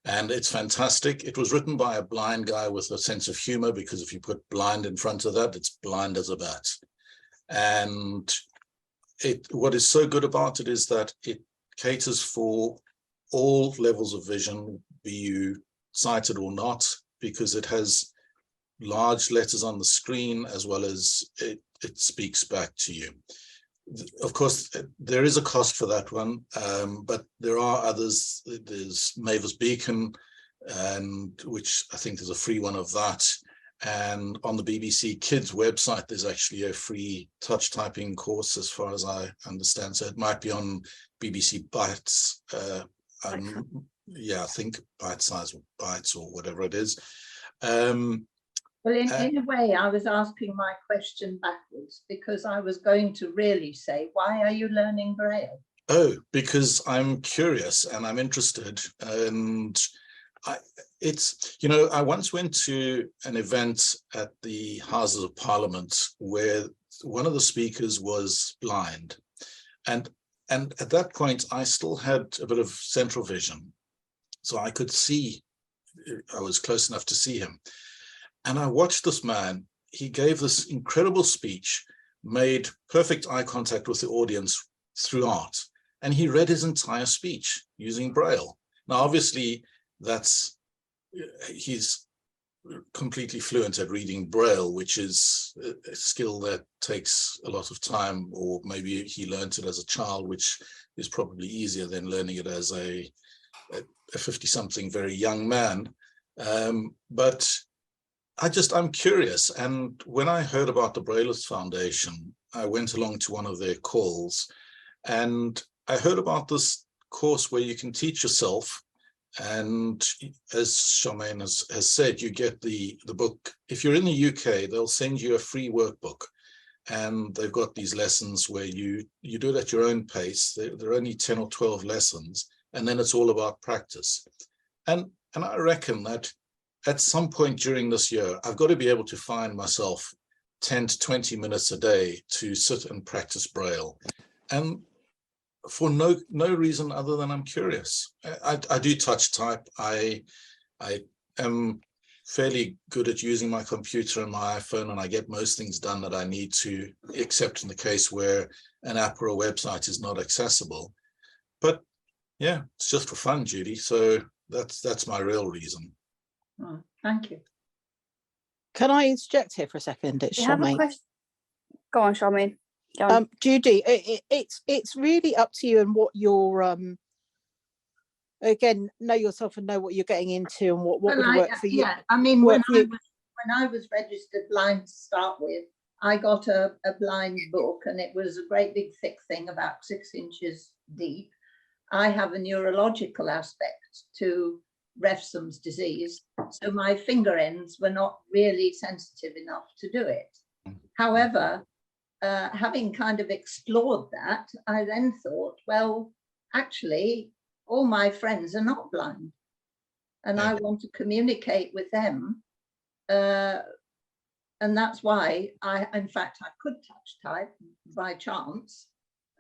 And it's fantastic. It was written by a blind guy with a sense of humor, because if you put blind in front of that, it's blind as a bat. And what is so good about it is that it caters for all levels of vision, be you sighted or not, because it has large letters on the screen as well as it speaks back to you. Of course, there is a cost for that one, but there are others. There's Mavis Beacon, and which I think there's a free one of that. And on the BBC Kids website, there's actually a free touch typing course, as far as I understand. So it might be on BBC Bytes. Yeah, I think Bite Size Bytes or whatever it is. Well, in a way, I was asking my question backwards, because I was going to really say, why are you learning Braille? Oh, because I'm curious and I'm interested. And I once went to an event at the Houses of Parliament where one of the speakers was blind. And at that point, I still had a bit of central vision. So I could see, I was close enough to see him. And I watched this man. He gave this incredible speech, made perfect eye contact with the audience throughout, and he read his entire speech using Braille. Now, obviously, he's completely fluent at reading Braille, which is a skill that takes a lot of time, or maybe he learned it as a child, which is probably easier than learning it as a 50-something very young man. But I'm curious. And when I heard about the Brailleist Foundation, I went along to one of their calls, and I heard about this course where you can teach yourself. And as Charmaine has said, you get the book. If you're in the UK, they'll send you a free workbook. And they've got these lessons where you do it at your own pace. There are only 10 or 12 lessons, and then it's all about practice. And I reckon that at some point during this year, I've got to be able to find myself 10 to 20 minutes a day to sit and practice Braille. And for no reason other than I'm curious. I do touch type. I am fairly good at using my computer and my iPhone, and I get most things done that I need to, except in the case where an app or a website is not accessible. But yeah, it's just for fun, Judy. So that's my real reason. Oh, thank you. Can I interject here for a second? It's You have a Charmaine. question? Go on, Charmaine. Go on. Judy, it's really up to you and what you're again, know yourself and know what you're getting into and what would work for you. Yeah, I mean, when I was registered blind to start with, I got a blind book, and it was a great big thick thing about 6 inches deep. I have a neurological aspect to Refsum's disease, so my finger ends were not really sensitive enough to do it. However, having kind of explored that, I then thought, well, actually, all my friends are not blind, and I want to communicate with them. And that's why in fact, I could touch type by chance,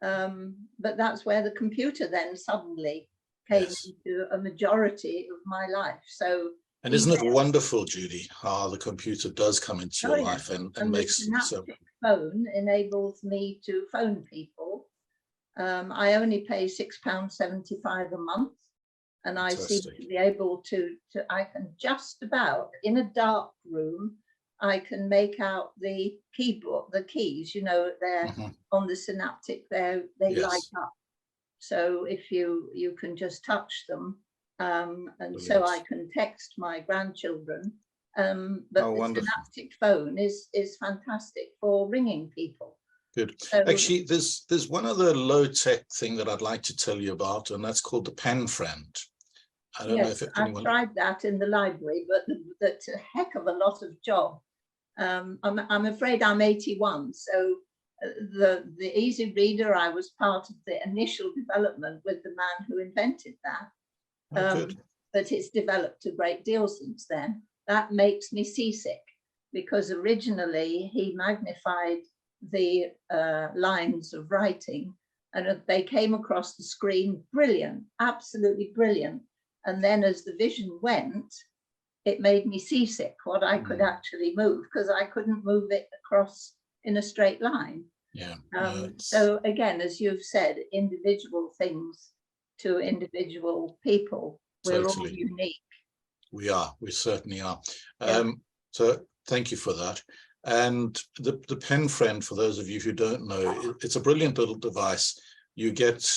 but that's where the computer then suddenly came into a majority of my life. So, and isn't it wonderful, Judy, how the computer does come into your life and makes the synaptic phone enables me to phone people. I only pay £6.75 a month, and I seem to be able to I can just about, in a dark room, I can make out the keyboard, the keys, you know, they're on the synaptic, they light up. So if you can just touch them, and so I can text my grandchildren. But the synaptic phone is fantastic for ringing people. Good. So, actually, there's one other low-tech thing that I'd like to tell you about, and that's called the pen friend. I don't know if anyone... I've tried that in the library, but that's a heck of a lot of job. I'm afraid I'm 81, so the easy reader, I was part of the initial development with the man who invented that. But it's developed a great deal since then. That makes me seasick, because originally he magnified the lines of writing, and they came across the screen brilliant, absolutely brilliant. And then as the vision went, it made me seasick what I could actually move, because I couldn't move it across in a straight line. Yeah. So again, as you've said, individual things to individual people, we're all unique. We are, we certainly are. Yeah. So thank you for that. And the pen friend, for those of you who don't know, it's a brilliant little device. You get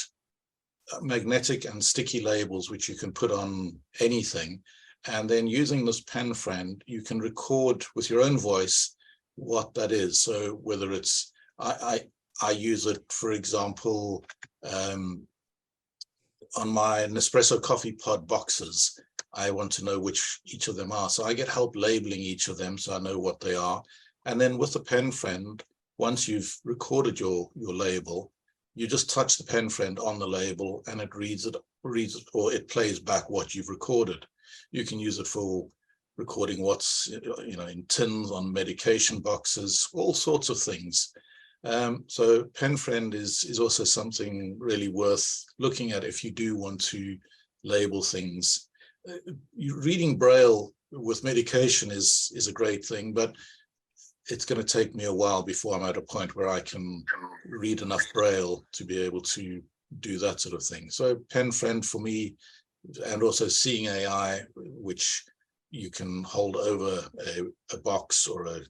magnetic and sticky labels which you can put on anything, and then using this pen friend you can record with your own voice what that is. So whether it's I use it, for example, on my Nespresso coffee pod boxes. I want to know which each of them are, so I get help labeling each of them so I know what they are. And then with the pen friend, once you've recorded your label, you just touch the pen friend on the label and it reads it, or it plays back what you've recorded. You can use it for recording what's, you know, in tins, on medication boxes, all sorts of things. So pen friend is also something really worth looking at if you do want to label things. Reading Braille with medication is a great thing, but it's going to take me a while before I'm at a point where I can read enough Braille to be able to do that sort of thing. So pen friend for me, and also Seeing AI, which you can hold over a box or a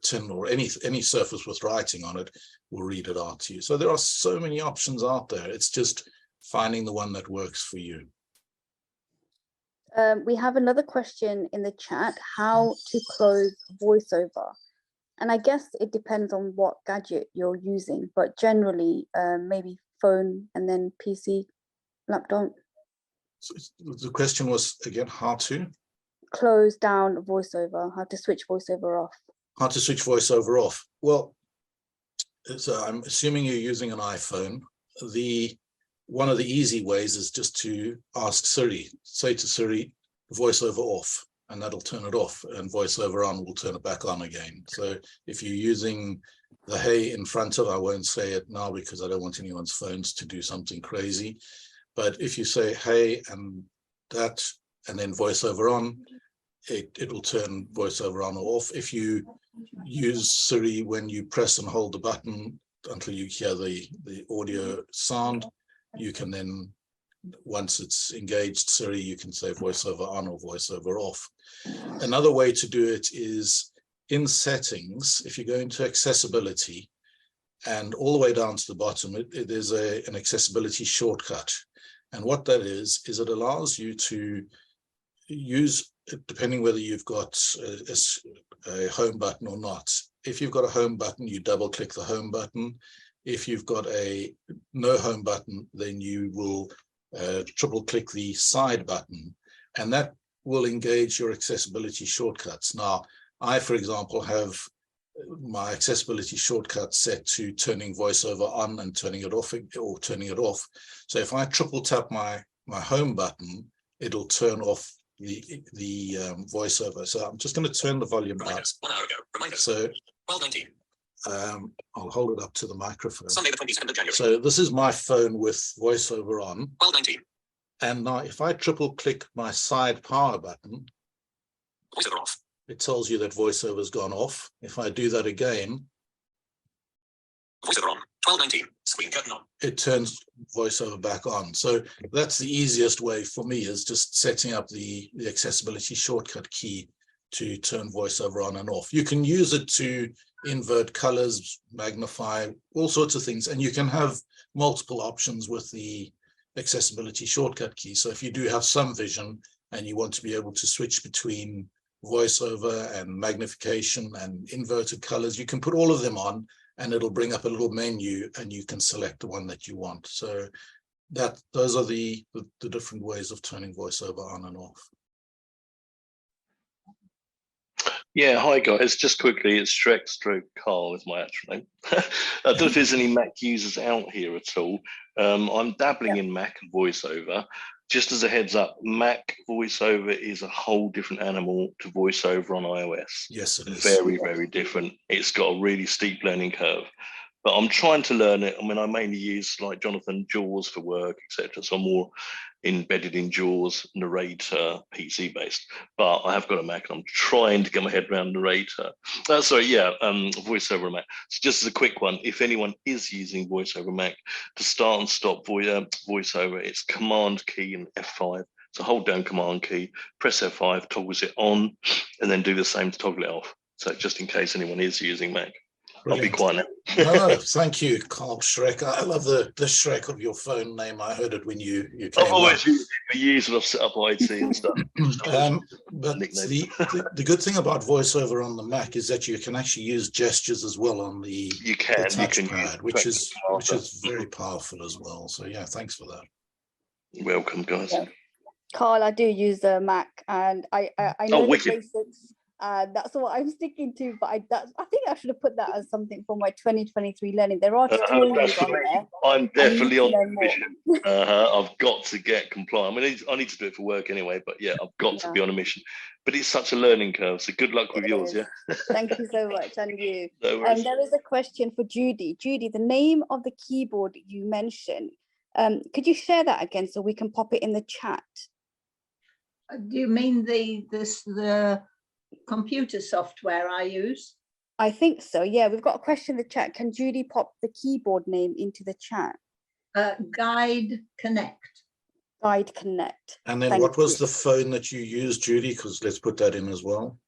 tin or any surface with writing on it, will read it out to you. So there are so many options out there. It's just finding the one that works for you. We have another question in the chat: how to close VoiceOver? And I guess it depends on what gadget you're using, but generally maybe phone and then PC, laptop. So the question was again, how to close down VoiceOver, how to switch VoiceOver off. How to switch VoiceOver off. Well, so I'm assuming you're using an iPhone. One of the easy ways is just to ask Siri, say to Siri, VoiceOver off, and that'll turn it off, and VoiceOver on will turn it back on again. So if you're using the hey in front of, I won't say it now because I don't want anyone's phones to do something crazy. But if you say hey and that, and then VoiceOver on, it will turn VoiceOver on or off. If you use Siri when you press and hold the button until you hear the audio sound, you can then, once it's engaged Siri, you can say VoiceOver on or VoiceOver off. Another way to do it is in settings. If you go into accessibility and all the way down to the bottom, there's an accessibility shortcut. And what that is it allows you to use, depending whether you've got a home button or not. If you've got a home button, you double click the home button. If you've got a no home button, then you will triple click the side button, and that will engage your accessibility shortcuts. Now, I, for example, have my accessibility shortcut set to turning VoiceOver on and turning it off, or turning it off. So if I triple tap my home button, it'll turn off the VoiceOver. So I'm just going to turn the volume up. 1 hour ago. Reminders. So 12:19. I'll hold it up to the microphone. Sunday the 22nd of January. So this is my phone with VoiceOver on. 12:19. And now if I triple click my side power button, VoiceOver off. it tells you that VoiceOver's gone off. If I do that again, VoiceOver on. 12:19. Screen curtain on. it turns VoiceOver back on. So that's the easiest way for me, is just setting up the accessibility shortcut key to turn voiceover on and off. You can use it to invert colors, magnify, all sorts of things, and you can have multiple options with the accessibility shortcut key. So if you do have some vision and you want to be able to switch between voiceover and magnification and inverted colors, you can put all of them on and it'll bring up a little menu and you can select the one that you want. So those are the different ways of turning voiceover on and off. Yeah, hi guys. Just quickly, it's Shrek/Carl is my actual name. I don't know if there's any Mac users out here at all. I'm dabbling in Mac and VoiceOver. Just as a heads up, Mac VoiceOver is a whole different animal to VoiceOver on iOS. Yes, it is. Very, very different. It's got a really steep learning curve. But I'm trying to learn it. I mean, I mainly use, like Jonathan, JAWS for work, etc. So I'm more embedded in JAWS, narrator, PC based. But I have got a Mac and I'm trying to get my head around narrator. VoiceOver Mac. So just as a quick one, if anyone is using VoiceOver Mac, to start and stop VoiceOver, it's Command key and F5. So hold down Command key, press F5, toggles it on, and then do the same to toggle it off. So just in case anyone is using Mac. Brilliant. I'll be quiet now. No, thank you, Carl Shrek. I love the Shrek of your phone name. I heard it when you came I've always used it for years when I've set up IT and stuff. But the good thing about VoiceOver on the Mac is that you can actually use gestures as well on the touchpad, which is very powerful as well. So yeah, thanks for that. Welcome, guys. Yeah. Carl, I do use a Mac, and I know the basics. That's what I'm sticking to, but I think I should have put that as something for my 2023 learning. There are tutorials on there. I'm definitely on the mission. I've got to get compliant. I mean, I need to do it for work anyway, but yeah, I've got to be on a mission. But it's such a learning curve, so good luck with yours, yeah? Thank you so much, and you. No And there is a question for Judy. Judy, the name of the keyboard you mentioned, could you share that again so we can pop it in the chat? Do you mean the computer software I use? I think so, yeah. We've got a question in the chat. Can Judy pop the keyboard name into the chat? Guide Connect. Guide Connect. And then what was the phone that you used, Judy? Because let's put that in as well.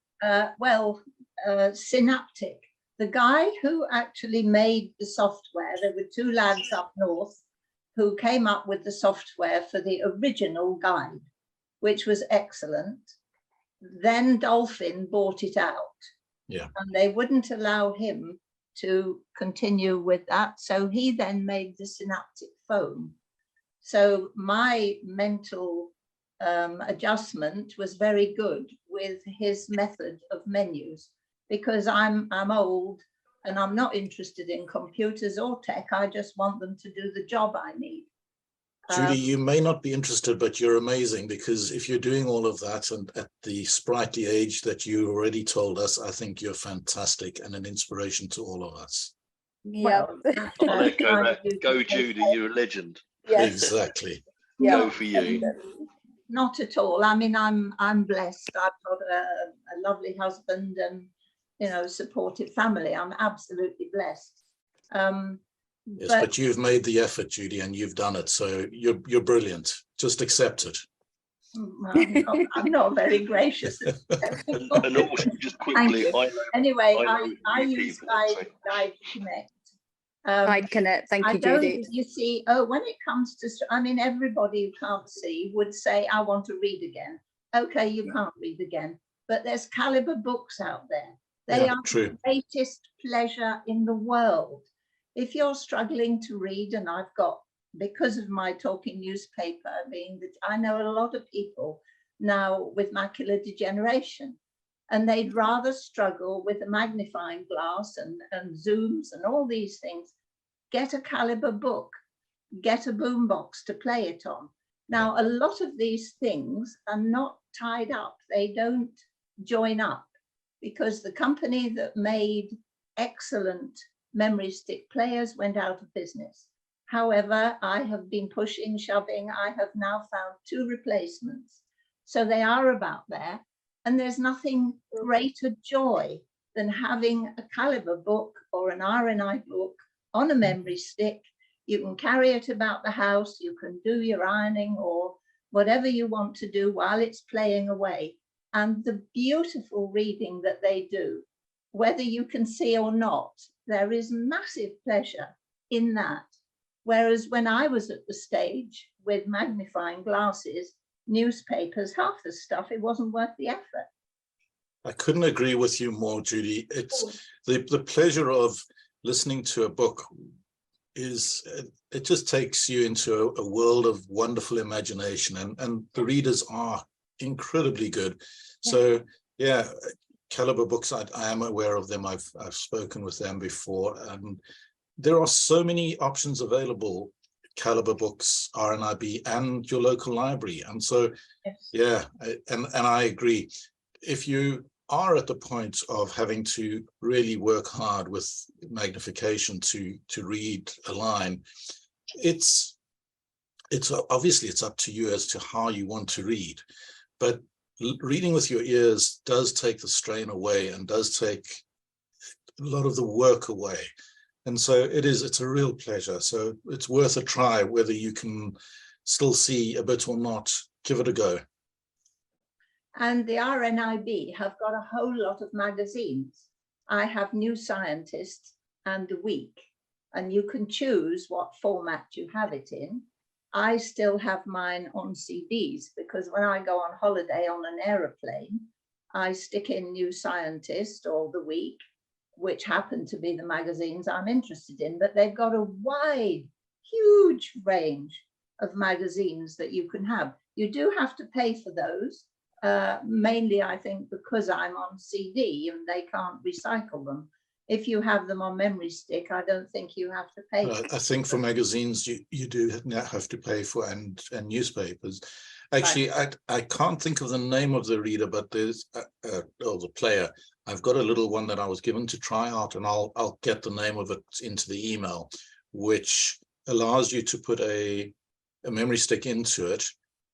Synaptic. The guy who actually made the software, there were two lads up north who came up with the software for the original guide, which was excellent. Then Dolphin bought it out, and they wouldn't allow him to continue with that. So he then made the Synaptic phone. So my mental adjustment was very good with his method of menus, because I'm old and I'm not interested in computers or tech. I just want them to do the job I need. Judy, you may not be interested, but you're amazing, because if you're doing all of that and at the sprightly age that you already told us, I think you're fantastic and an inspiration to all of us. Yeah. I'll echo that. Go, Judy, you're a legend. Yes. Exactly. Go for you. Not at all. I mean, I'm blessed. I've got a lovely husband and, you know, supportive family. I'm absolutely blessed. Yes, but you've made the effort, Judy, and you've done it. So you're brilliant. Just accept it. I'm not very gracious. And also, just quickly, I use Guide Connect. Guide Connect. Thank you, Judy. You see, when it comes to, I mean, everybody who can't see would say, I want to read again. Okay, you can't read again, but there's Caliber books out there. They are the greatest pleasure in the world. If you're struggling to read, and I've got, because of my talking newspaper being that I know a lot of people now with macular degeneration, and they'd rather struggle with a magnifying glass and zooms and all these things. Get a Caliber book, get a boombox to play it on. Now, a lot of these things are not tied up. They don't join up, because the company that made excellent memory stick players went out of business. However, I have been pushing, shoving. I have now found 2 replacements. So they are about there. And there's nothing greater joy than having a Caliber book or an RNI book on a memory stick. You can carry it about the house. You can do your ironing or whatever you want to do while it's playing away. and the beautiful reading that they do, whether you can see or not, there is massive pleasure in that. Whereas when I was at the stage with magnifying glasses, newspapers, half the stuff, it wasn't worth the effort. I couldn't agree with you more, Judy. It's the pleasure of listening to a book is, it just takes you into a world of wonderful imagination, and the readers are incredibly good. So yeah, Calibre Books, I am aware of them. I've spoken with them before, and there are so many options available. Calibre Books, RNIB, and your local library. And so, yeah, and I agree. If you are at the point of having to really work hard with magnification to read a line, it's obviously it's up to you as to how you want to read, but reading with your ears does take the strain away and does take a lot of the work away. And so it's a real pleasure. So it's worth a try, whether you can still see a bit or not. Give it a go. And the RNIB have got a whole lot of magazines. I have New Scientist and The Week, and you can choose what format you have it in. I still have mine on CDs, because when I go on holiday on an aeroplane, I stick in New Scientist or The Week, which happen to be the magazines I'm interested in, but they've got a wide, huge range of magazines that you can have. You do have to pay for those, mainly I think because I'm on CD and they can't recycle them. If you have them on memory stick, I don't think you have to pay. I think for magazines you do have to pay for, and newspapers. Actually, right. I can't think of the name of the reader, but there's the player. I've got a little one that I was given to try out, and I'll get the name of it into the email, which allows you to put a memory stick into it.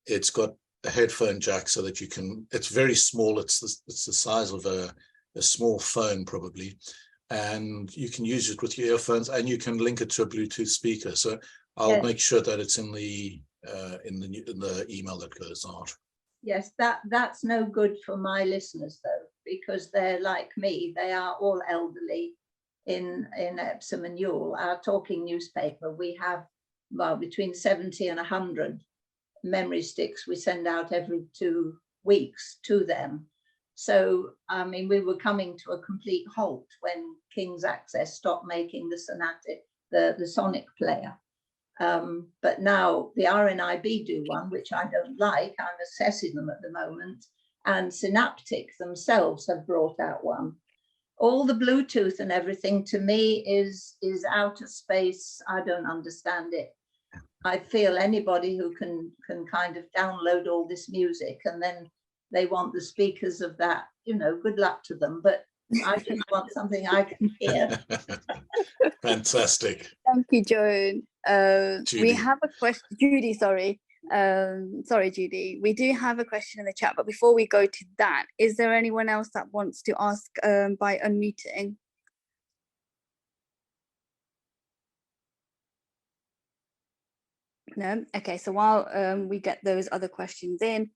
It's got a headphone jack so that you can, it's very small. It's the size of a small phone probably. And you can use it with your earphones, and you can link it to a Bluetooth speaker. So I'll make sure that it's in the email that goes out. Yes, that's no good for my listeners though, because they're like me. They are all elderly in Epsom and Ewell. Our talking newspaper, we have between 70 and 100 memory sticks we send out every 2 weeks to them. So, I mean, we were coming to a complete halt when King's Access stopped making the Sonic player. But now the RNIB do one, which I don't like. I'm assessing them at the moment. And Synaptic themselves have brought out one. All the Bluetooth and everything to me is outer space. I don't understand it. I feel anybody who can kind of download all this music and then they want the speakers of that, good luck to them. But I just want something I can hear. Fantastic. Thank you, Joan. We have a question, Judy, sorry. Sorry, Judy. We do have a question in the chat, but before we go to that, is there anyone else that wants to ask by unmuting? No? Okay, so while we get those other questions in,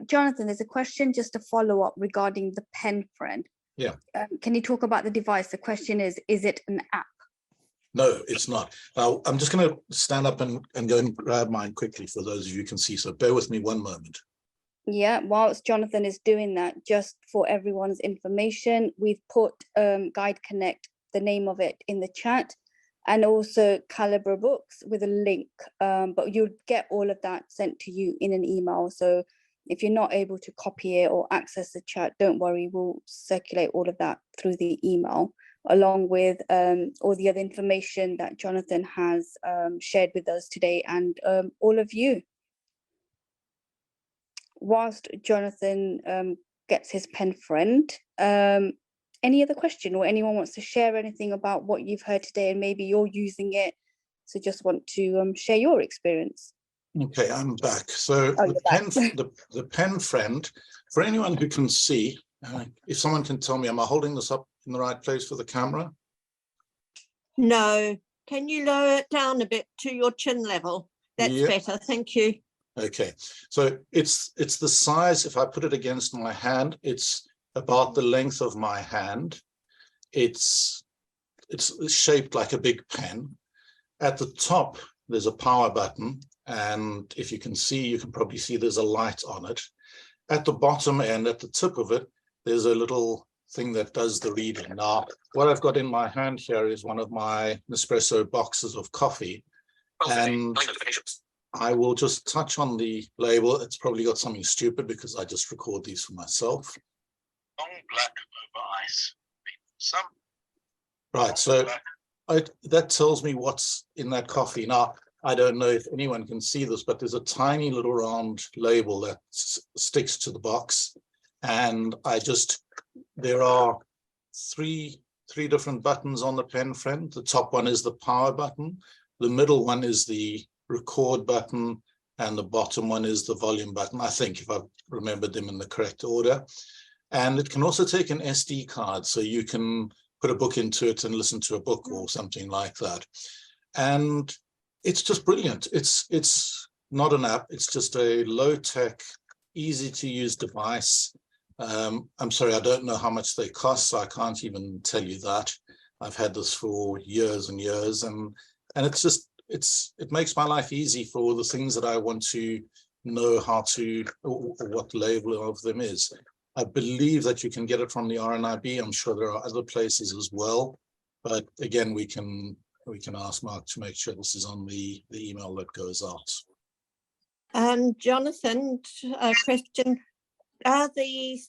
Jonathan, there's a question just to follow up regarding the pen friend. Yeah. Can you talk about the device? The question is it an app? No, it's not. Now, I'm just going to stand up and go and grab mine quickly for those of you who can see. So bear with me one moment. Yeah, whilst Jonathan is doing that, just for everyone's information, we've put Guide Connect, the name of it, in the chat, and also Calibre Books with a link. But you'll get all of that sent to you in an email. So if you're not able to copy it or access the chat, don't worry, we'll circulate all of that through the email, along with all the other information that Jonathan has shared with us today and all of you. Whilst Jonathan gets his pen friend, any other question or anyone wants to share anything about what you've heard today and maybe you're using it, so just want to share your experience. Okay, I'm back. So the pen friend, for anyone who can see, if someone can tell me, am I holding this up in the right place for the camera? No. Can you lower it down a bit to your chin level? That's better. Thank you. Okay, so it's the size. If I put it against my hand, it's about the length of my hand. It's shaped like a big pen. At the top, there's a power button, and if you can see, you can probably see there's a light on it. At the bottom and at the tip of it, there's a little thing that does the reading. Now, what I've got in my hand here is one of my Nespresso boxes of coffee, and I will just touch on the label. It's probably got something stupid because I just record these for myself. Long black over ice. Some. Right, so that tells me what's in that coffee. Now, I don't know if anyone can see this, but there's a tiny little round label that sticks to the box. And there are three different buttons on the pen friend. The top one is the power button. The middle one is the record button, and the bottom one is the volume button, I think, if I've remembered them in the correct order. And it can also take an SD card, so you can put a book into it and listen to a book or something like that. And it's just brilliant. It's not an app, it's just a low-tech, easy-to-use device. I'm sorry, I don't know how much they cost, so I can't even tell you that. I've had this for years and years, and it makes my life easy for all the things that I want to know how to, or what the label of them is. I believe that you can get it from the RNIB. I'm sure there are other places as well, but again, we can ask Mark to make sure this is on the email that goes out. And Jonathan, a question: are the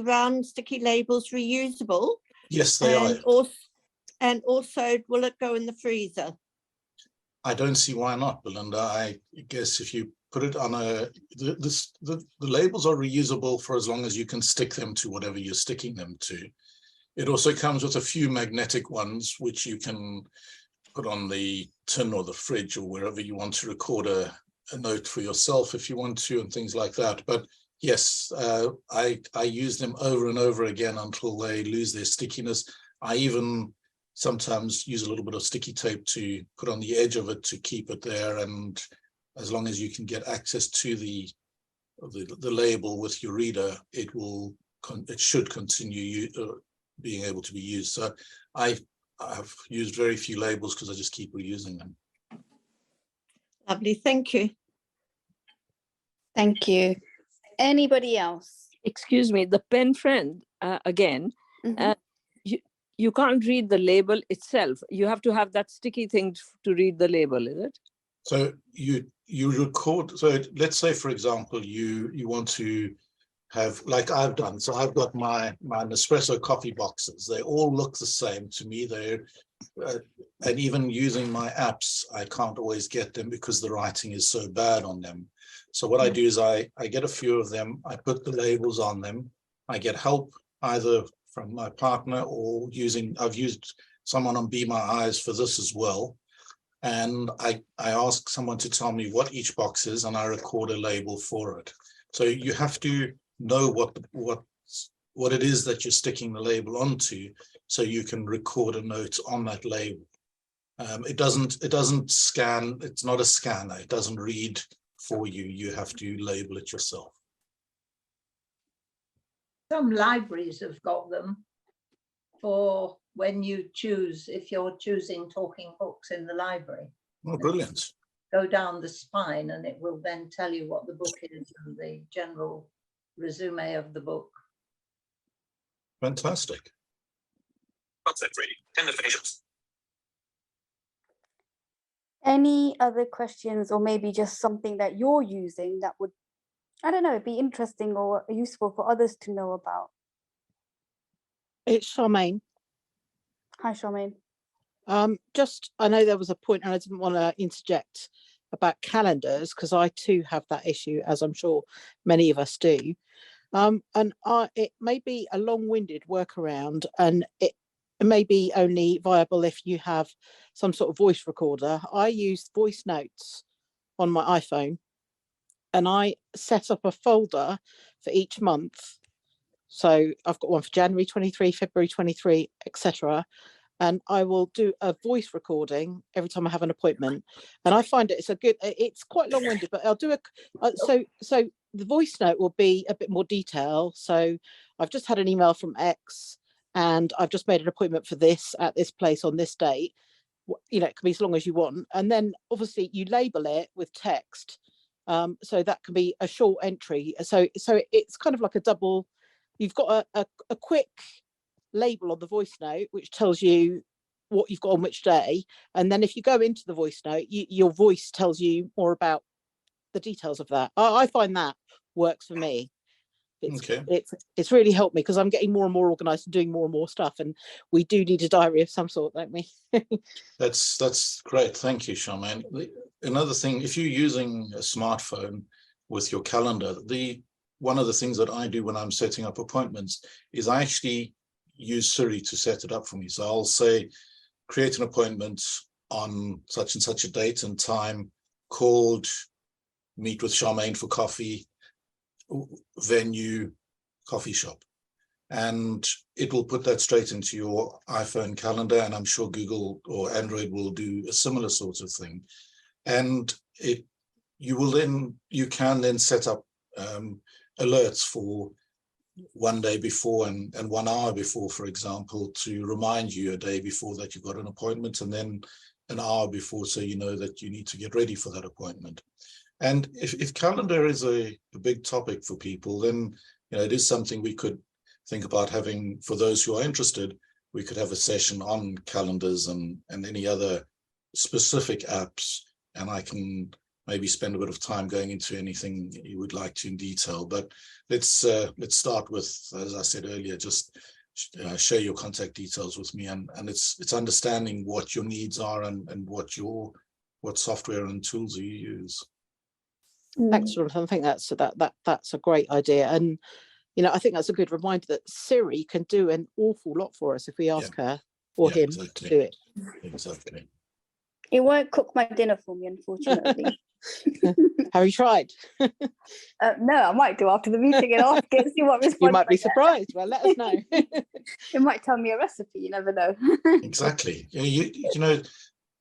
round sticky labels reusable? Yes, they are. And also, will it go in the freezer? I don't see why not, Belinda. I guess if you put it on the labels are reusable for as long as you can stick them to whatever you're sticking them to. It also comes with a few magnetic ones, which you can put on the tin or the fridge or wherever you want to record a note for yourself if you want to, and things like that. But yes, I use them over and over again until they lose their stickiness. I even sometimes use a little bit of sticky tape to put on the edge of it to keep it there. And as long as you can get access to the label with your reader, it should continue being able to be used. So I've used very few labels because I just keep reusing them. Lovely, thank you. Thank you. Anybody else? Excuse me, the pen friend, again, you can't read the label itself. You have to have that sticky thing to read the label, is it? So you record, so let's say, for example, you want to have, like I've done, so I've got my Nespresso coffee boxes. They all look the same to me. And even using my apps, I can't always get them because the writing is so bad on them. So what I do is I get a few of them, I put the labels on them, I get help either from my partner or I've used someone on Be My Eyes for this as well. And I ask someone to tell me what each box is, and I record a label for it. So you have to know what it is that you're sticking the label onto, so you can record a note on that label. It doesn't scan. It's not a scanner. It doesn't read for you. You have to label it yourself. Some libraries have got them for when you choose, if you're choosing talking books in the library. Oh, brilliant. Go down the spine and it will then tell you what the book is and the general resume of the book. Fantastic. Concept ready. 10 notifications. Any other questions, or maybe just something that you're using that would, I don't know, be interesting or useful for others to know about? It's Charmaine. Hi, Charmaine. I know there was a point, and I didn't want to interject about calendars because I too have that issue, as I'm sure many of us do. It may be a long-winded workaround, and it may be only viable if you have some sort of voice recorder. I use voice notes on my iPhone, and I set up a folder for each month. So I've got one for January 23, February 23, etc. and I will do a voice recording every time I have an appointment. And I find it's quite long-winded, but I'll do so the voice note will be a bit more detail. So I've just had an email from X, and I've just made an appointment for this at this place on this date. You know, it can be as long as you want. And then obviously you label it with text. So that can be a short entry. So it's kind of like a double, you've got a quick label on the voice note, which tells you what you've got on which day. And then if you go into the voice note, your voice tells you more about the details of that. I find that works for me. It's really helped me because I'm getting more and more organized and doing more and more stuff, and we do need a diary of some sort, don't we? That's great. Thank you, Charmaine. Another thing, if you're using a smartphone with your calendar, one of the things that I do when I'm setting up appointments is I actually use Siri to set it up for me. So I'll say, create an appointment on such and such a date and time, called, meet with Charmaine for coffee, venue, coffee shop, and it will put that straight into your iPhone calendar, and I'm sure Google or Android will do a similar sort of thing. And you can then set up alerts for one day before and 1 hour before, for example, to remind you a day before that you've got an appointment, and then an hour before, so you know that you need to get ready for that appointment. And if calendar is a big topic for people, then it is something we could think about having. For those who are interested, we could have a session on calendars and any other specific apps, and I can maybe spend a bit of time going into anything you would like to in detail. But let's start with, as I said earlier, just share your contact details with me, and it's understanding what your needs are and what software and tools you use. Excellent. I think that's a great idea, and I think that's a good reminder that Siri can do an awful lot for us if we ask her or him to do it. Exactly. It won't cook my dinner for me, unfortunately. Have you tried? No, I might do after the meeting and ask it, see what response you might be I get. surprised. Well, let us know. It might tell me a recipe, you never know. Exactly. You know,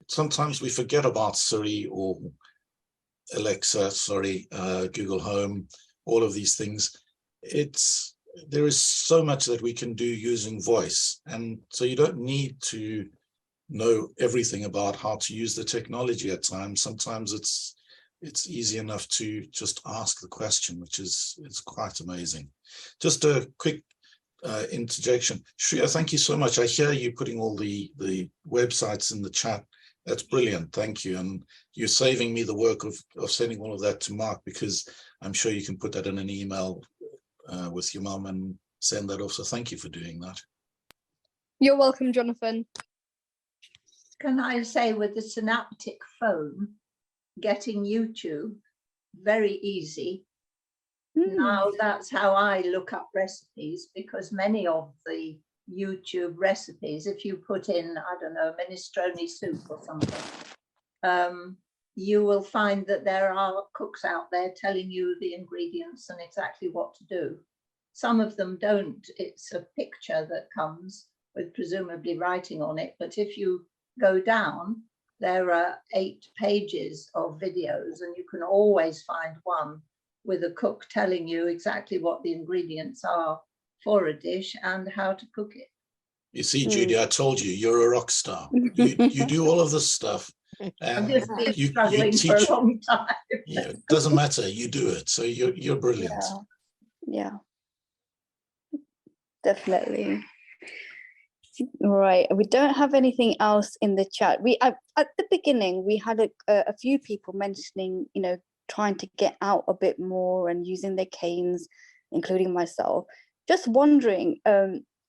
sometimes we forget about Siri or Alexa, Google Home, all of these things. There is so much that we can do using voice, and so you don't need to know everything about how to use the technology at times. Sometimes it's easy enough to just ask the question, which is quite amazing. Just a quick interjection. Shreya, thank you so much. I hear you putting all the websites in the chat. That's brilliant. Thank you. And you're saving me the work of sending all of that to Mark, because I'm sure you can put that in an email with your mum and send that off. So thank you for doing that. You're welcome, Jonathan. Can I say, with the synaptic phone, getting YouTube very easy. Now that's how I look up recipes, because many of the YouTube recipes, if you put in, I don't know, minestrone soup or something, you will find that there are cooks out there telling you the ingredients and exactly what to do. Some of them don't. It's a picture that comes with presumably writing on it, but if you go down, there are 8 pages of videos, and you can always find one with a cook telling you exactly what the ingredients are for a dish and how to cook it. You see, Judy, I told you, you're a rock star. You do all of this stuff. I've just been struggling for a long time. Yeah, it doesn't matter. You do it. So you're brilliant. Yeah. Definitely. Right, we don't have anything else in the chat. We at the beginning we had a few people mentioning, trying to get out a bit more and using their canes, including myself. Just wondering,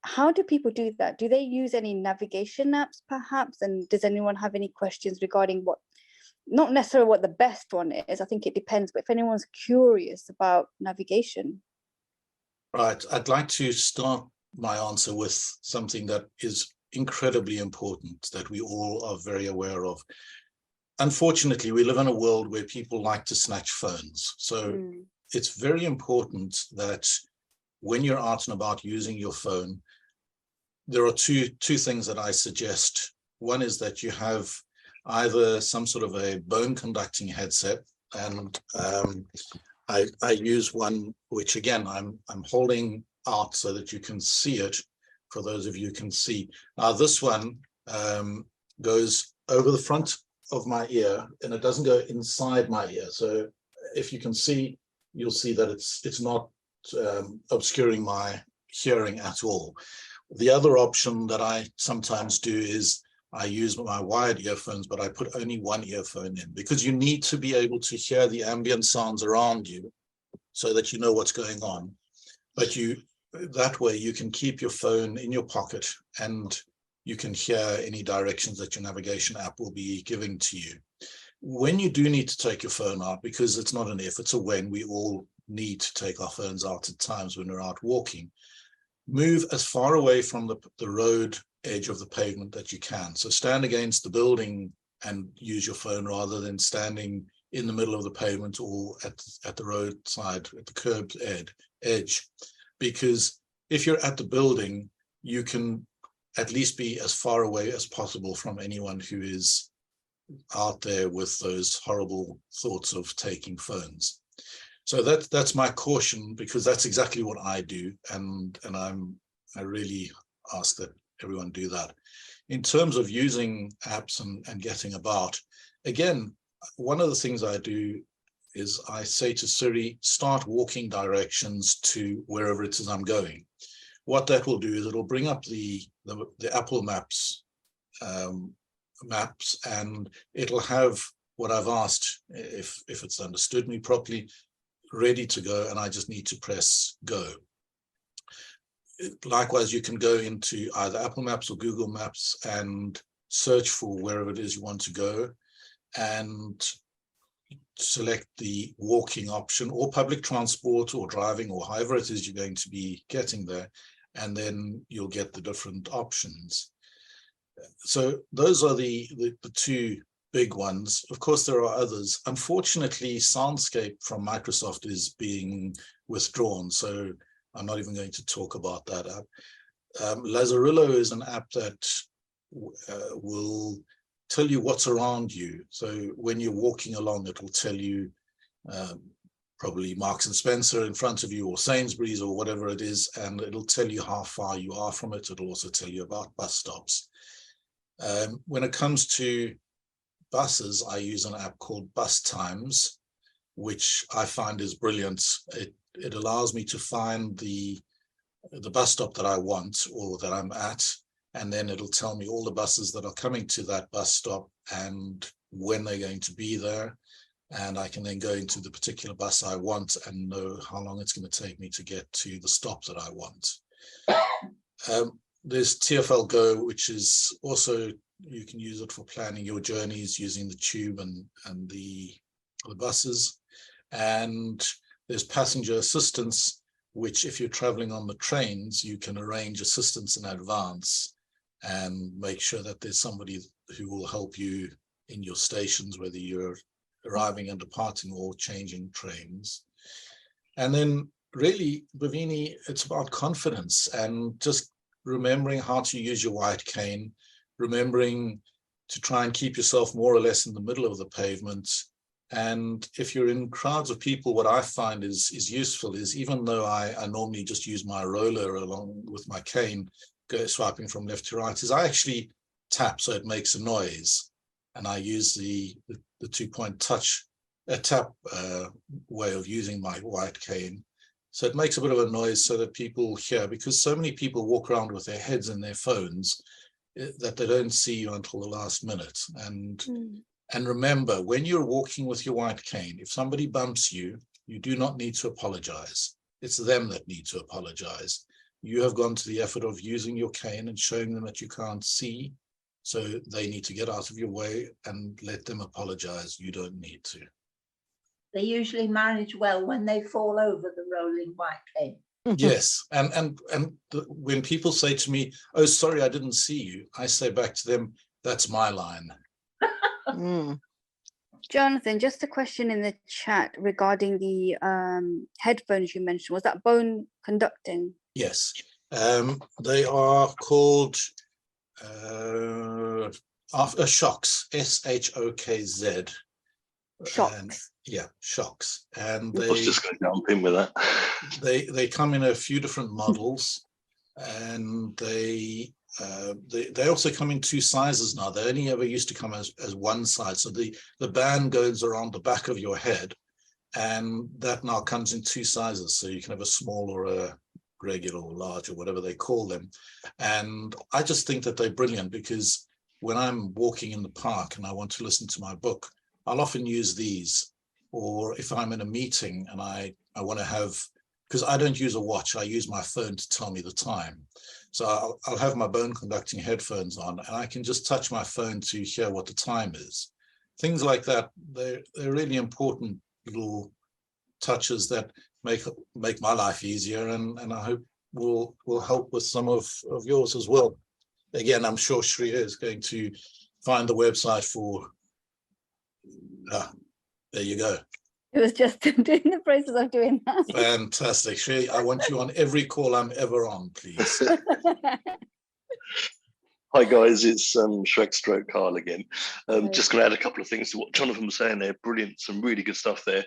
how do people do that? Do they use any navigation apps perhaps? And does anyone have any questions regarding not necessarily what the best one is? I think it depends, but if anyone's curious about navigation. Right, I'd like to start my answer with something that is incredibly important, that we all are very aware of. Unfortunately, we live in a world where people like to snatch phones. So it's very important that when you're out and about using your phone, there are two things that I suggest. One is that you have either some sort of a bone conducting headset, and I use one which, again, I'm holding out so that you can see it, for those of you who can see. Now this one goes over the front of my ear, and it doesn't go inside my ear. So if you can see, you'll see that it's not obscuring my hearing at all. The other option that I sometimes do is I use my wired earphones, but I put only one earphone in, because you need to be able to hear the ambient sounds around you so that you know what's going on. But that way you can keep your phone in your pocket and you can hear any directions that your navigation app will be giving to you. When you do need to take your phone out, because it's not an if, it's a when, we all need to take our phones out at times when we're out walking, move as far away from the road edge of the pavement that you can. So stand against the building and use your phone, rather than standing in the middle of the pavement or at the roadside, at the curb edge. Because if you're at the building, you can at least be as far away as possible from anyone who is out there with those horrible thoughts of taking phones. So that's my caution, because that's exactly what I do, and I really ask that everyone do that. In terms of using apps and getting about, again, one of the things I do is I say to Siri, start walking directions to wherever it is I'm going. What that will do is it'll bring up the Apple Maps maps, and it'll have what I've asked, if it's understood me properly, ready to go, and I just need to press go. Likewise, you can go into either Apple Maps or Google Maps and search for wherever it is you want to go, and select the walking option, or public transport, or driving, or however it is you're going to be getting there, and then you'll get the different options. So those are the two big ones. Of course, there are others. Unfortunately, Soundscape from Microsoft is being withdrawn, so I'm not even going to talk about that app. Lazarillo is an app that will tell you what's around you. So when you're walking along, it will tell you probably Marks and Spencer in front of you, or Sainsbury's, or whatever it is, and it'll tell you how far you are from it. It'll also tell you about bus stops. When it comes to buses, I use an app called Bus Times, which I find is brilliant. It allows me to find the bus stop that I want, or that I'm at, and then it'll tell me all the buses that are coming to that bus stop and when they're going to be there. And I can then go into the particular bus I want and know how long it's going to take me to get to the stop that I want. There's TfL Go, which is also, you can use it for planning your journeys using the tube and the buses. And there's passenger assistance, which if you're traveling on the trains, you can arrange assistance in advance and make sure that there's somebody who will help you in your stations, whether you're arriving and departing or changing trains. And then really, Bhavini, it's about confidence and just remembering how to use your white cane, remembering to try and keep yourself more or less in the middle of the pavement. And if you're in crowds of people, what I find is useful is, even though I normally just use my roller along with my cane, swiping from left to right, is I actually tap so it makes a noise. And I use the 2-point tap way of using my white cane. So it makes a bit of a noise so that people hear, because so many people walk around with their heads in their phones that they don't see you until the last minute. And remember, when you're walking with your white cane, if somebody bumps you, you do not need to apologize. It's them that need to apologize. You have gone to the effort of using your cane and showing them that you can't see. So they need to get out of your way and let them apologize. You don't need to. They usually manage well when they fall over the rolling white cane. Yes, and when people say to me, "Oh, sorry, I didn't see you," I say back to them, "That's my line." Jonathan, just a question in the chat regarding the headphones you mentioned. Was that bone conducting? Yes. They are called Shokz, S-H-O-K-Z. Shokz. Yeah, Shokz. And I was just going to jump in with that. They come in a few different models, and they also come in 2 sizes now. They only ever used to come as one size. So the band goes around the back of your head, and that now comes in 2 sizes. So you can have a small or a regular or large or whatever they call them. And I just think that they're brilliant, because when I'm walking in the park and I want to listen to my book, I'll often use these. Or if I'm in a meeting and I want to have, because I don't use a watch, I use my phone to tell me the time. So I'll have my bone conducting headphones on, and I can just touch my phone to hear what the time is. Things like that, they're really important little touches that make my life easier, and I hope will help with some of yours as well. Again, I'm sure Shreya is going to find the website for. There you go. It was just doing the process of doing that. Fantastic, Shreya. I want you on every call I'm ever on, please. Hi guys, it's Shrek Stroke Carl again. Just going to add a couple of things to what Jonathan was saying there. Brilliant, some really good stuff there.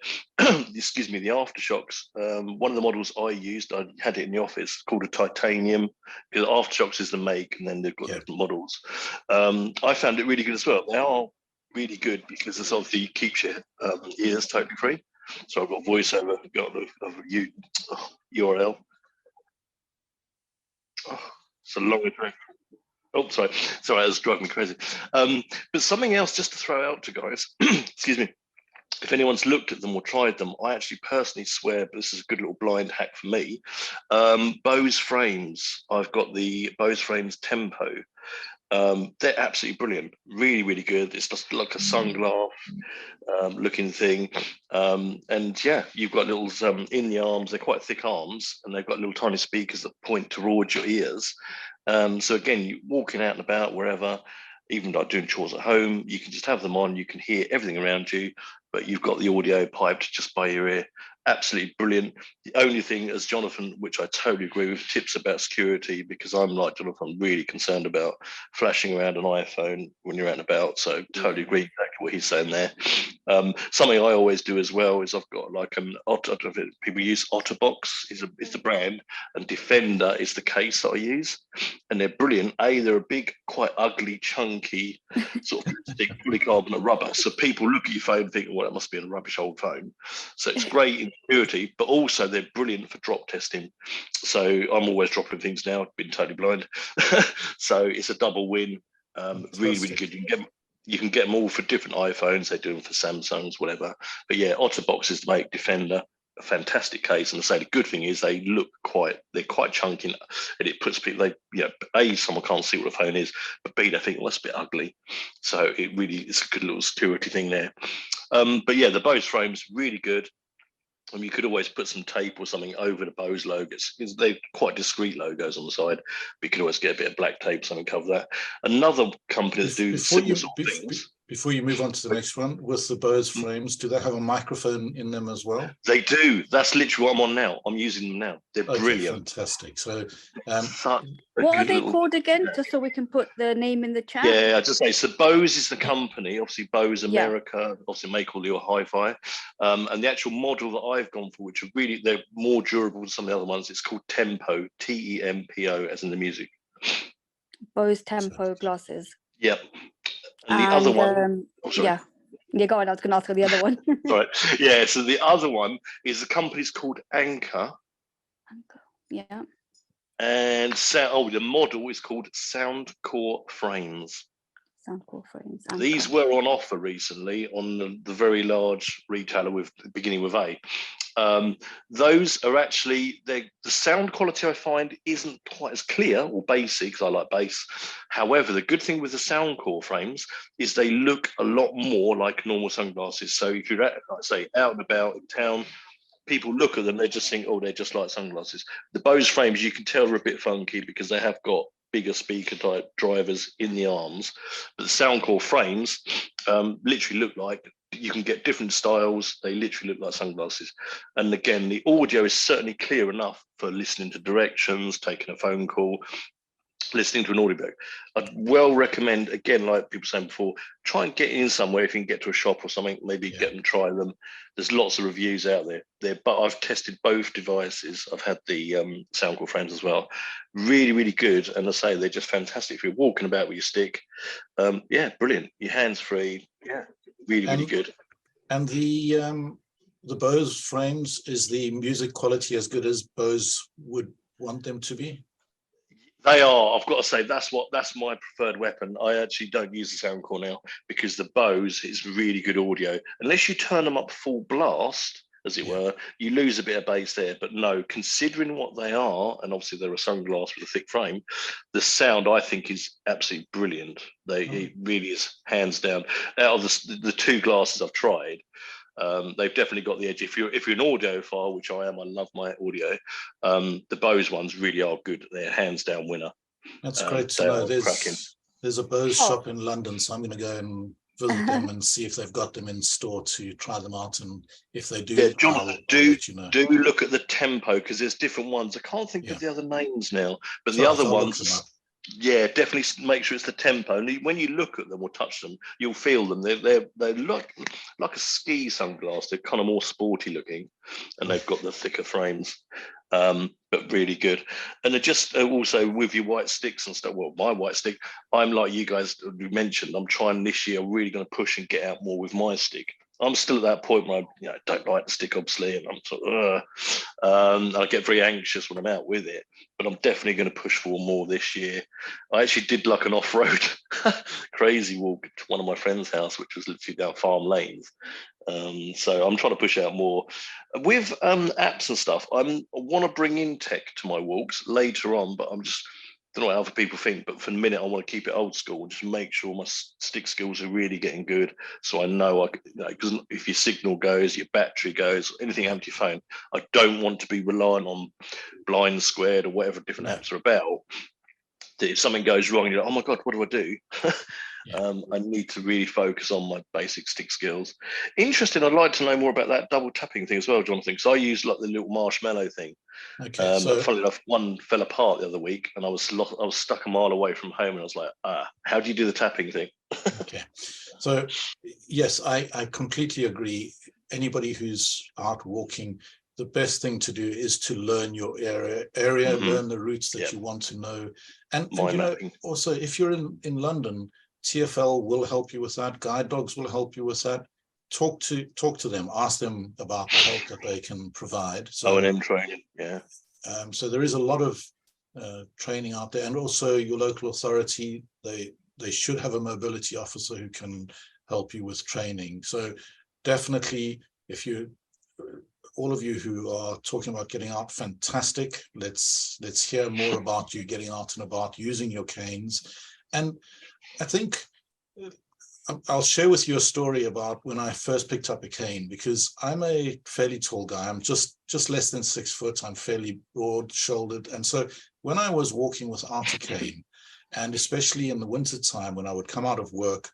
Excuse me, the Aftershocks. One of the models I used, I had it in the office, called a titanium, because Aftershocks is the make, and then they've got different models. I found it really good as well. They are really good because it's obviously keeps your ears totally free. So I've got voiceover, got a URL. Oh, it's a long address. Oh, sorry, that was driving me crazy. But something else just to throw out to guys, excuse me, if anyone's looked at them or tried them, I actually personally swear, but this is a good little blind hack for me, Bose frames. I've got the Bose frames Tempo. They're absolutely brilliant, really, really good. It's just like a sunglass looking thing. And yeah, you've got little in the arms, they're quite thick arms, and they've got little tiny speakers that point towards your ears. So again, you walking out and about wherever, even like doing chores at home, you can just have them on, you can hear everything around you, but you've got the audio piped just by your ear. Absolutely brilliant. The only thing, as Jonathan, which I totally agree with, tips about security, because I'm like Jonathan, really concerned about flashing around an iPhone when you're out and about. So totally agree exactly what he's saying there. Something I always do as well is I've got like people use Otterbox is the brand, and Defender is the case that I use, and they're brilliant. They're a big, quite ugly, chunky sort of plastic polycarbonate rubber. So people look at your phone and think, well, it must be a rubbish old phone. So it's great in security, but also they're brilliant for drop testing. So I'm always dropping things now. I've been totally blind. So it's a double win. Really, really good. You can get them all for different iPhones. They do them for Samsungs, whatever. But yeah, Otterbox is the make, Defender, a fantastic case. And I say the good thing is they're quite chunky, and it puts people, A, someone can't see what a phone is, but B, they think, well, that's a bit ugly. So it's a good little security thing there. But yeah, the Bose frame's really good. And you could always put some tape or something over the Bose logos. They're quite discreet logos on the side, but you could always get a bit of black tape, something cover that. Another company that do similar sort of things. Before you move on to the next one, with the Bose frames, do they have a microphone in them as well? They do. That's literally what I'm on now. I'm using them now. They're brilliant. Fantastic. So, what are they called again? Just so we can put the name in the chat. Yeah, I just say, so Bose is the company, obviously Bose America, obviously make all your hi-fi. And the actual model that I've gone for, which are really, they're more durable than some of the other ones, it's called Tempo, Tempo, as in the music. Bose Tempo glasses. Yep. And the other one, yeah, go on. I was going to ask for the other one. Right. Yeah. So the other one is the company's called Anchor. Yeah. And the model is called Soundcore Frames. Soundcore Frames. These were on offer recently on the very large retailer beginning with A. Those are actually, the sound quality I find isn't quite as clear or basic, because I like bass. However, the good thing with the Soundcore frames is they look a lot more like normal sunglasses. So if you're out and about in town, people look at them, they just think, oh, they're just like sunglasses. The Bose frames, you can tell are a bit funky because they have got bigger speaker type drivers in the arms, but the Soundcore frames literally look like you can get different styles. They literally look like sunglasses. And again, the audio is certainly clear enough for listening to directions, taking a phone call, listening to an audiobook. I'd well recommend, again, like people saying before, try and get in somewhere. If you can get to a shop or something, maybe get them, try them. There's lots of reviews out there. But I've tested both devices. I've had the Soundcore Frames as well. Really, really good. And I say they're just fantastic. If you're walking about with your stick, yeah, brilliant. Your hands free. Yeah, really, really good. And the Bose frames, is the music quality as good as Bose would want them to be? They are. I've got to say that's my preferred weapon. I actually don't use the Soundcore now because the Bose is really good audio. Unless you turn them up full blast, as it were, you lose a bit of bass there. But no, considering what they are, and obviously they're a sunglass with a thick frame, the sound I think is absolutely brilliant. It really is hands down. Out of the two glasses I've tried, they've definitely got the edge. If you're an audiophile, which I am, I love my audio. The Bose ones really are good. They're hands down winner. That's great to know. There's a Bose shop in London, so I'm going to go and visit them and see if they've got them in store to try them out. And if they do, Jonathan, I'll let you know. Do look at the tempo, because there's different ones. I can't think of the other names now, but the other ones. Yeah, definitely make sure it's the tempo. And when you look at them or touch them, you'll feel them. They look like a ski sunglass. They're kind of more sporty looking, and they've got the thicker frames, but really good. And they're just also with your white sticks and stuff. Well, my white stick, I'm like you guys mentioned. I'm trying this year. I'm really going to push and get out more with my stick. I'm still at that point where I don't like the stick, obviously, and I'm sort of, I get very anxious when I'm out with it. But I'm definitely going to push for more this year. I actually did like an off-road crazy walk to one of my friend's house, which was literally down farm lanes. So I'm trying to push out more with apps and stuff. I want to bring in tech to my walks later on, but I'm just don't know what other people think, but for the minute I want to keep it old school and just make sure my stick skills are really getting good. So I know because if your signal goes, your battery goes, anything happens to your phone, I don't want to be relying on Blind Squared or whatever different apps are about. That if something goes wrong, you're like, oh my God, what do I do? I need to really focus on my basic stick skills. Interesting. I'd like to know more about that double tapping thing as well, Jonathan, because I use like the little marshmallow thing. Okay. So funnily enough, one fell apart the other week, and I was stuck a mile away from home, and I was like, how do you do the tapping thing? Okay. So yes, I completely agree. Anybody who's out walking, the best thing to do is to learn your area, learn the routes that you want to know. And you know, also, if you're in London, TfL will help you with that. Guide dogs will help you with that. Talk to them, ask them about the help that they can provide. So O&M training, yeah. So there is a lot of training out there, and also your local authority, they should have a mobility officer who can help you with training. So definitely, if you all of you who are talking about getting out, fantastic. Let's hear more about you getting out and about using your canes. And I think I'll share with you a story about when I first picked up a cane, because I'm a fairly tall guy. I'm just less than 6 foot. I'm fairly broad-shouldered. And so when I was walking without a cane, and especially in the winter time when I would come out of work,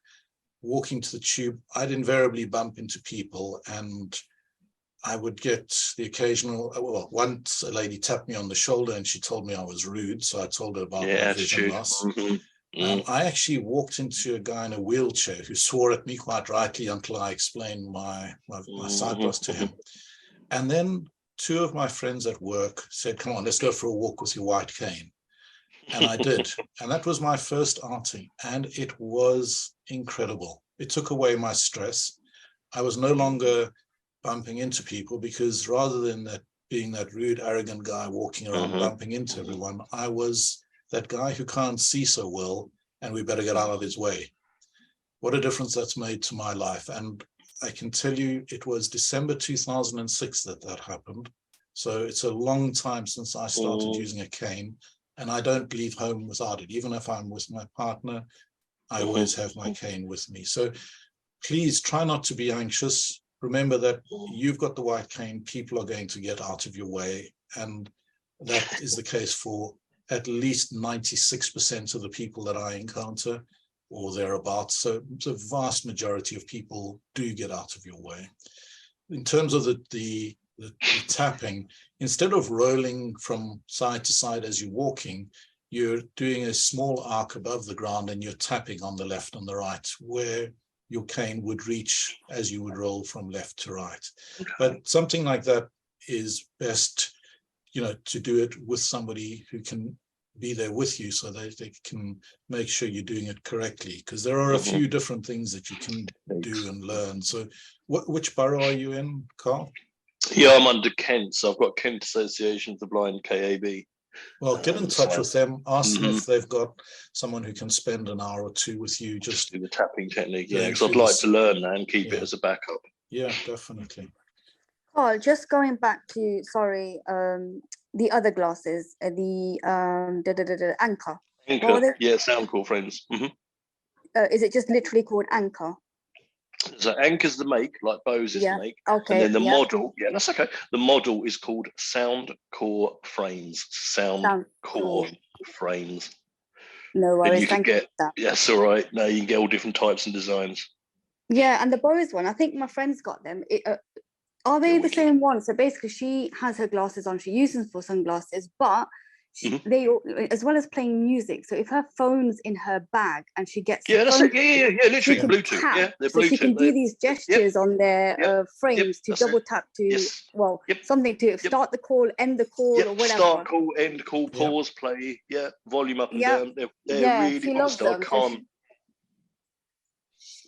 walking to the tube, I'd invariably bump into people, and I would get the occasional, well, once a lady tapped me on the shoulder and she told me I was rude. So I told her about my vision loss. I actually walked into a guy in a wheelchair who swore at me quite rightly until I explained my sight to him. And then 2 of my friends at work said, come on, let's go for a walk with your white cane. And I did. And that was my first outing. And it was incredible. It took away my stress. I was no longer bumping into people, because rather than being that rude, arrogant guy walking around bumping into everyone, I was that guy who can't see so well, and we better get out of his way. What a difference that's made to my life. And I can tell you, it was December 2006 that happened. So it's a long time since I started using a cane, and I don't leave home without it. Even if I'm with my partner, I always have my cane with me. So please try not to be anxious. Remember that you've got the white cane, people are going to get out of your way. And that is the case for at least 96% of the people that I encounter. or thereabouts. So the vast majority of people do get out of your way. In terms of the tapping, instead of rolling from side to side as you're walking, you're doing a small arc above the ground and you're tapping on the left and the right where your cane would reach as you would roll from left to right. But something like that is best, to do it with somebody who can be there with you so that they can make sure you're doing it correctly, because there are a few different things that you can do and learn. So which borough are you in, Carl? Yeah, I'm under Kent, so I've got Kent Association of the Blind, KAB. Well, get in touch with them, ask them if they've got someone who can spend an hour or two with you. Just do the tapping technique, because I'd like to learn that and keep it as a backup. Yeah, definitely. Carl, just going back to, the other glasses, the Anchor. Anchor, yeah, sound cool, friends. Is it just literally called Anchor? So Anchor's the make, like Bose is the make. Okay. And then the model, that's okay. The model is called Sound Core Frames. Sound Core Frames. No worries. And you can get, that's all right. No, you can get all different types and designs. Yeah, and the Bose one, I think my friend's got them. Are they the same one? So basically, she has her glasses on. She uses them for sunglasses, but they, as well as playing music. So if her phone's in her bag and she gets that's it. Yeah, literally Bluetooth. Tap, they're so Bluetooth. she can do these gestures on their frames to double tap to something to start the call, end the call, or whatever. Start call, end call, pause, play. Volume up and down. They're really. She loves them.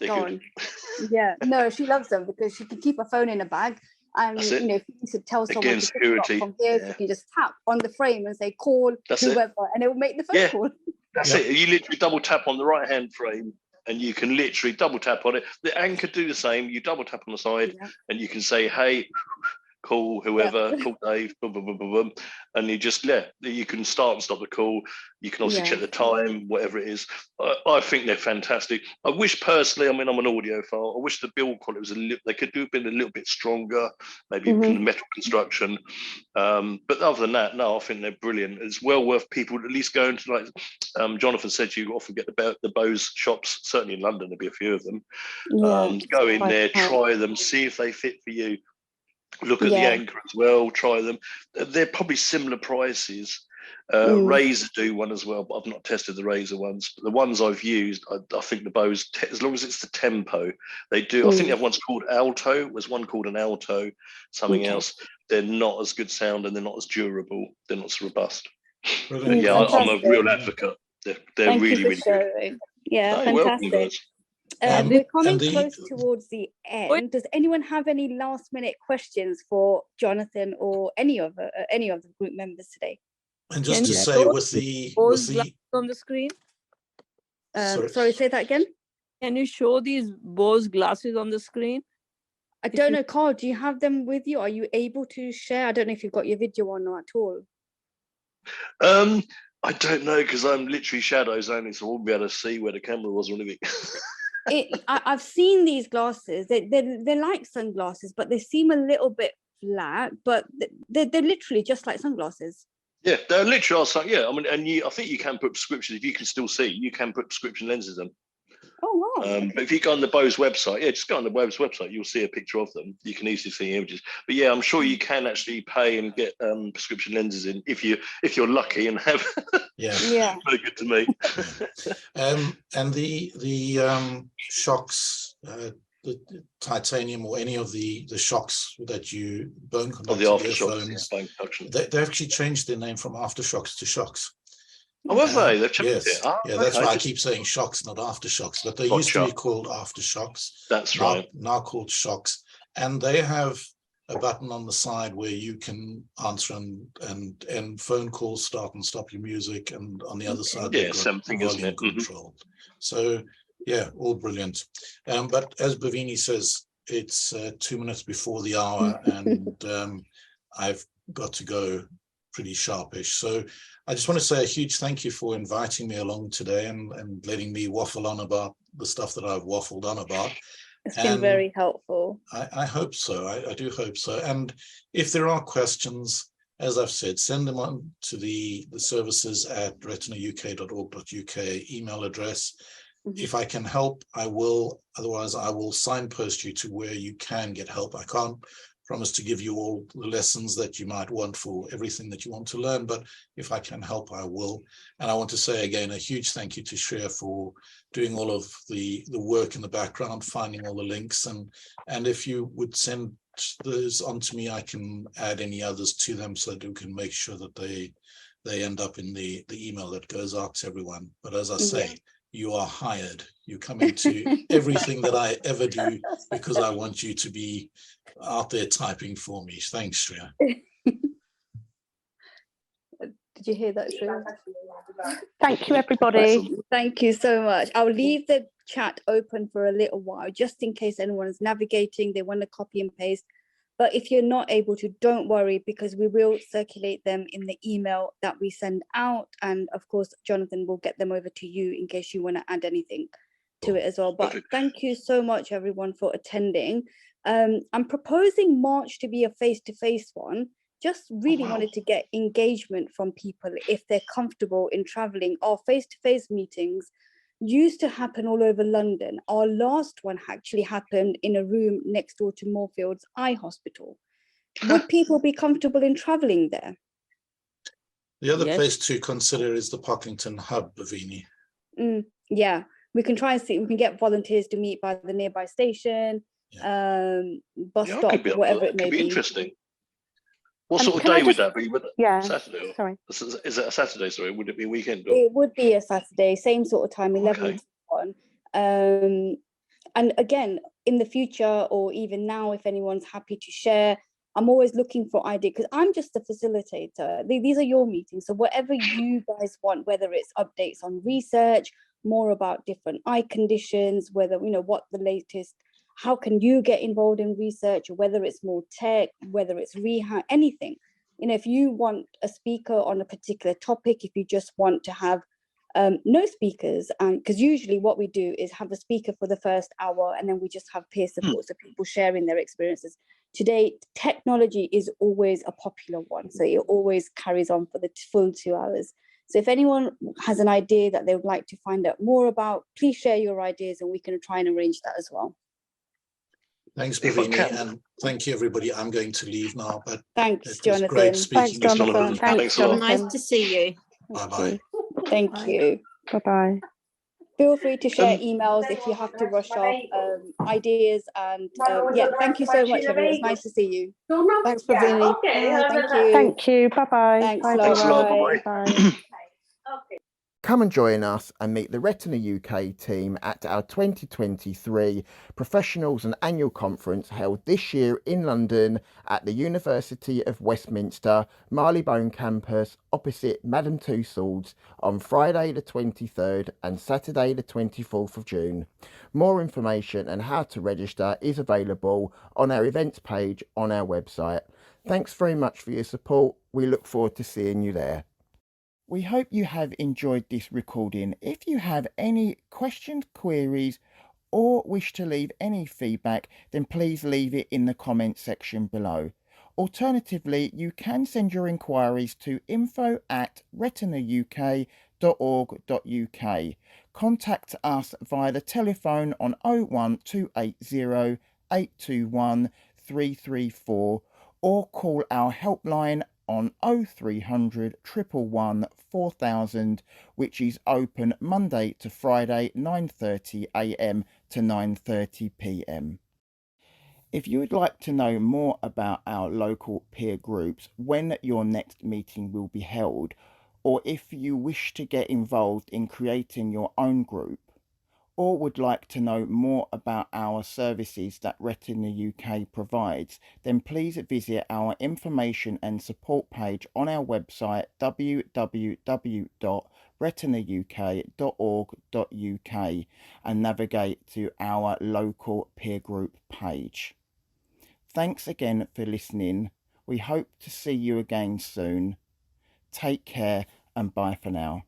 No, she loves them because she can keep her phone in a bag, and if you need to tell someone to pick up from here, you can just tap on the frame and say call whoever, and it will make the phone call. That's it. You literally double tap on the right hand frame, and you can literally double tap on it. The Anchor do the same. You double tap on the side, and you can say, "Hey, call whoever, call Dave," boom, boom, boom, boom, boom, and you just you can start and stop the call. You can also check the time, whatever it is. I think they're fantastic. I wish personally, I'm an audiophile. I wish the build quality was they could have been a little bit stronger, maybe metal construction. But other than that, no, I think they're brilliant. It's well worth people at least going to, like Jonathan said, you often get the Bose shops. Certainly in London, there'll be a few of them. Go in there, try them, see if they fit for you. Look at the Anchor as well, try them. They're probably similar prices. Razer do one as well, but I've not tested the Razer ones. But the ones I've used, I think the Bose, as long as it's the tempo, they do. I think they have one's called Alto. There's one called an Alto, something else. They're not as good sound and they're not as durable. They're not as robust. But I'm a real advocate. They're really, really good. Yeah, fantastic. We're coming close towards the end. Does anyone have any last-minute questions for Jonathan or any of the group members today? And just to say, with the on the screen. Sorry, say that again. Can you show these Bose glasses on the screen? I don't know, Carl. Do you have them with you? Are you able to share? I don't know if you've got your video on or at all. I don't know because I'm literally shadows only, so I won't be able to see where the camera was or anything. I've seen these glasses. They're like sunglasses, but they seem a little bit flat. But they're literally just like sunglasses. Yeah, they're literally. I mean, and I think you can put prescriptions if you can still see. You can put prescription lenses in. Oh wow! But if you go on the Bose website, just go on the Bose website. You'll see a picture of them. You can easily see images. But yeah, I'm sure you can actually pay and get prescription lenses in if you're lucky and have. Very good to me. And the shocks, the titanium or any of the shocks that you bone conducted earphones, they actually changed their name from aftershocks to shocks. Oh, have they? They've changed it. That's why I keep saying shocks, not aftershocks. But they used to be called aftershocks. That's right. Now called shocks, and they have a button on the side where you can answer and phone calls, start and stop your music, and on the other side, something volume control. So all brilliant. But as Bhavini says, it's 2 minutes before the hour, and I've got to go pretty sharpish. So I just want to say a huge thank you for inviting me along today and letting me waffle on about the stuff that I've waffled on about. It's been very helpful. I hope so. I do hope so. And if there are questions, as I've said, send them on to the services at retinauk.org.uk email address. If I can help, I will. Otherwise, I will signpost you to where you can get help. I can't promise to give you all the lessons that you might want for everything that you want to learn, but if I can help, I will. And I want to say again, a huge thank you to Shreya for doing all of the work in the background, finding all the links. And if you would send those on to me, I can add any others to them so that we can make sure that they end up in the email that goes out to everyone. But as I say, you are hired. You come into everything that I ever do because I want you to be out there typing for me. Thanks, Shreya. Did you hear that, Shreya? Thank you, everybody. Thank you so much. I'll leave the chat open for a little while, just in case anyone's navigating, they want to copy and paste. But if you're not able to, don't worry, because we will circulate them in the email that we send out. And of course, Jonathan will get them over to you in case you want to add anything to it as well. But thank you so much, everyone, for attending. I'm proposing March to be a face-to-face one. Just really wanted to get engagement from people if they're comfortable in traveling. Our face-to-face meetings used to happen all over London. Our last one actually happened in a room next door to Moorfields Eye Hospital. Would people be comfortable in traveling there? The other place to consider is the Pocklington Hub, Bhavini. Yeah, we can try and see, we can get volunteers to meet by the nearby station, bus stop, whatever it may be. Could be interesting. What sort of day would that be? Saturday? Sorry. Is it a Saturday? Sorry, would it be a weekend? It would be a Saturday, same sort of time, 11 to 1. And again, in the future or even now, if anyone's happy to share, I'm always looking for ideas because I'm just a facilitator. These are your meetings. So whatever you guys want, whether it's updates on research, more about different eye conditions, whether, you know, what the latest, how can you get involved in research, or whether it's more tech, whether it's rehab, anything. You know, if you want a speaker on a particular topic, if you just want to have no speakers, and because usually what we do is have a speaker for the first hour and then we just have peer support, so people sharing their experiences. Today, technology is always a popular one, so it always carries on for the full 2 hours. So if anyone has an idea that they would like to find out more about, please share your ideas and we can try and arrange that as well. Thanks, Bhavini, and thank you, everybody. I'm going to leave now, but thanks, it was Jonathan. great speaking Thanks, to you. Jonathan. Thanks, Jonathan. Nice to see you. Bye-bye. Thank you. Bye-bye. Feel free to share emails if you have to rush off, ideas, and yeah, thank you so much, everyone. It's nice to see you. Thanks, Bhavini. Thank you. Thank you. Bye-bye. Thanks, Bye, Laura. Bye. Come and join us and meet the Retina UK team at our 2023 Professionals and Annual Conference held this year in London at the University of Westminster, Marylebone campus opposite Madame Tussauds on Friday the 23rd and Saturday the 24th of June. More information and how to register is available on our events page on our website. Thanks very much for your support. We look forward to seeing you there. We hope you have enjoyed this recording. If you have any questions, queries, or wish to leave any feedback, then please leave it in the comment section below. Alternatively, you can send your inquiries to info@retinauk.org.uk. Contact us via the telephone on 01280 821 334 or call our helpline on 0300 111 4000, which is open Monday to Friday 9:30 a.m. to 9:30 p.m. If you would like to know more about our local peer groups, when your next meeting will be held, or if you wish to get involved in creating your own group, or would like to know more about our services that Retina UK provides, then please visit our information and support page on our website www.retinauk.org.uk and navigate to our local peer group page. Thanks again for listening. We hope to see you again soon. Take care and bye for now.